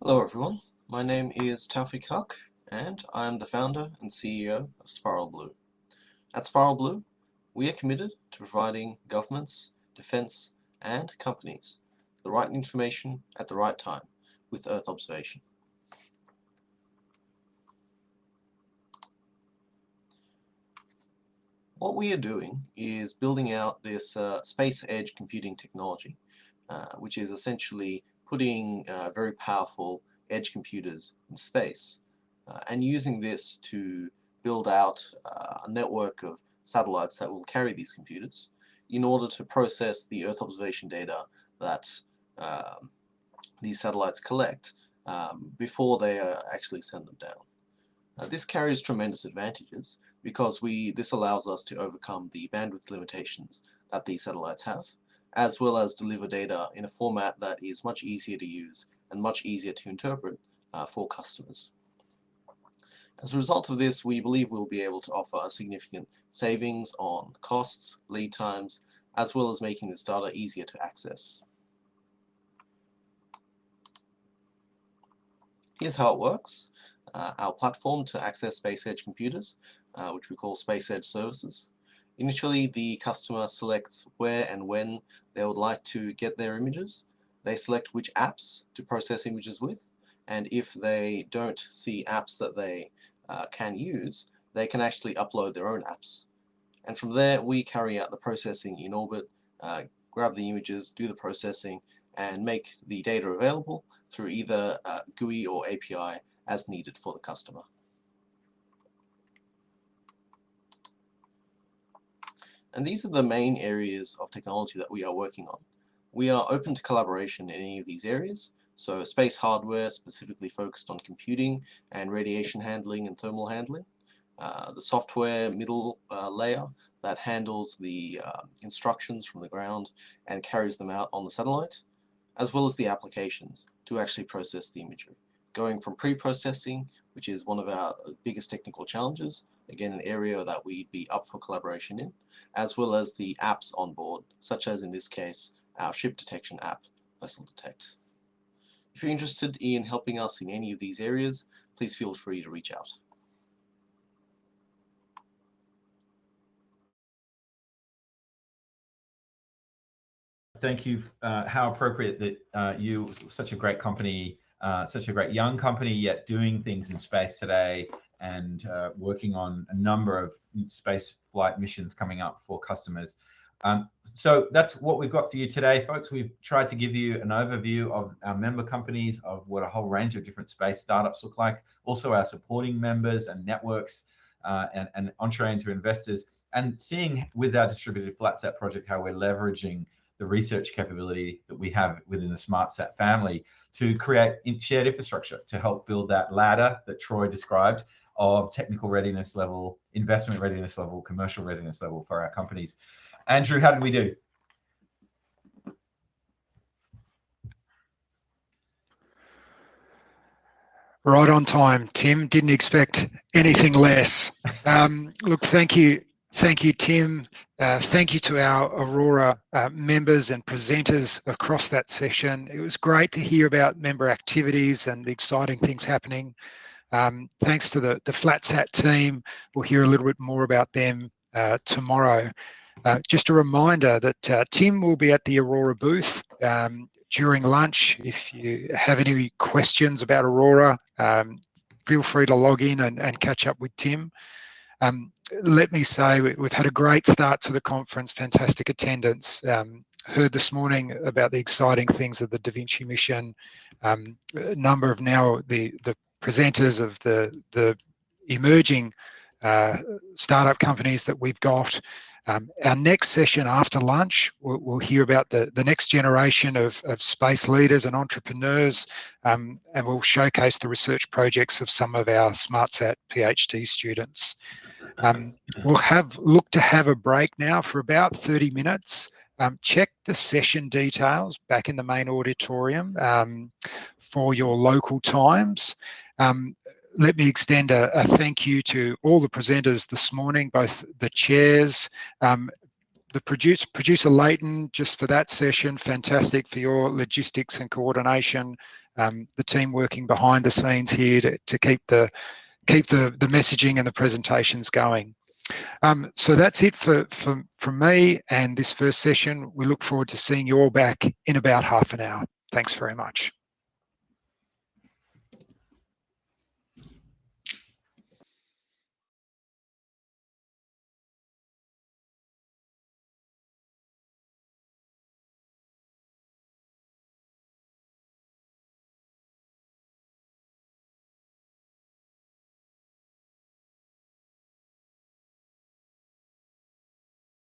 Hello everyone, my name is Taufik Huck and I'm the founder and CEO of Spiral Blue. At Spiral Blue, we are committed to providing governments, defense and companies the right information at the right time with Earth observation. What we are doing is building out this space edge computing technology, which is essentially putting very powerful edge computers in space and using this to build out a network of satellites that will carry these computers in order to process the Earth observation data that these satellites collect before they actually send them down. This carries tremendous advantages because this allows us to overcome the bandwidth limitations that these satellites have, as well as deliver data in a format that is much easier to use and much easier to interpret for customers. As a result of this, we believe we'll be able to offer significant savings on costs, lead times, as well as making this data easier to access. Here's how it works. Our platform to access space edge computers, which we call Space Edge Services. Initially, the customer selects where and when they would like to get their images. They select which apps to process images with, and if they don't see apps that they can use, they can actually upload their own apps. And from there, we carry out the processing in orbit, grab the images, do the processing, and make the data available through either GUI or API as needed for the customer. And these are the main areas of technology that we are working on. We are open to collaboration in any of these areas, so space hardware specifically focused on computing and radiation handling and thermal handling. The software middle layer that handles the instructions from the ground and carries them out on the satellite, as well as the applications to actually process the imagery. Going from pre-processing, which is one of our biggest technical challenges, again an area that we'd be up for collaboration in, as well as the apps on board, such as in this case our ship detection app, Vessel Detect. If you're interested in helping us in any of these areas, please feel free to reach out. Thank you. How appropriate that you, such a great company, such a great young company, yet doing things in space today, and working on a number of space flight missions coming up for customers. So that's what we've got for you today, folks. We've tried to give you an overview of our member companies, of what a whole range of different space startups look like, also our supporting members and networks, and entree into investors, and seeing with our distributed FlatSat project how we're leveraging the research capability that we have within the SmartSat family to create shared infrastructure to help build that ladder that Troy described of technical readiness level, investment readiness level, commercial readiness level for our companies. Andrew, how did we do? Right on time, Tim. Didn't expect anything less. Look, thank you, Tim. Thank you to our Aurora members and presenters across that session. It was great to hear about member activities and the exciting things happening. Thanks to the FlatSat team. We'll hear a little bit more about them tomorrow. Just a reminder that Tim will be at the Aurora booth during lunch. If you have any questions about Aurora, feel free to log in and catch up with Tim. Let me say we've had a great start to the conference, fantastic attendance. Heard this morning about the exciting things of the Da Vinci mission. A number of now the presenters of the emerging startup companies that we've got. Our next session after lunch, we'll hear about the next generation of space leaders and entrepreneurs, and we'll showcase the research projects of some of our SmartSat PhD students. We'll look to have a break now for about 30 minutes. Check the session details back in the main auditorium for your local times. Let me extend a thank you to all the presenters this morning, both the chairs, the producer Leighton, just for that session, fantastic for your logistics and coordination, the team working behind the scenes here to keep the messaging and the presentations going. So that's it from me and this first session. We look forward to seeing you all back in about half an hour. Thanks very much.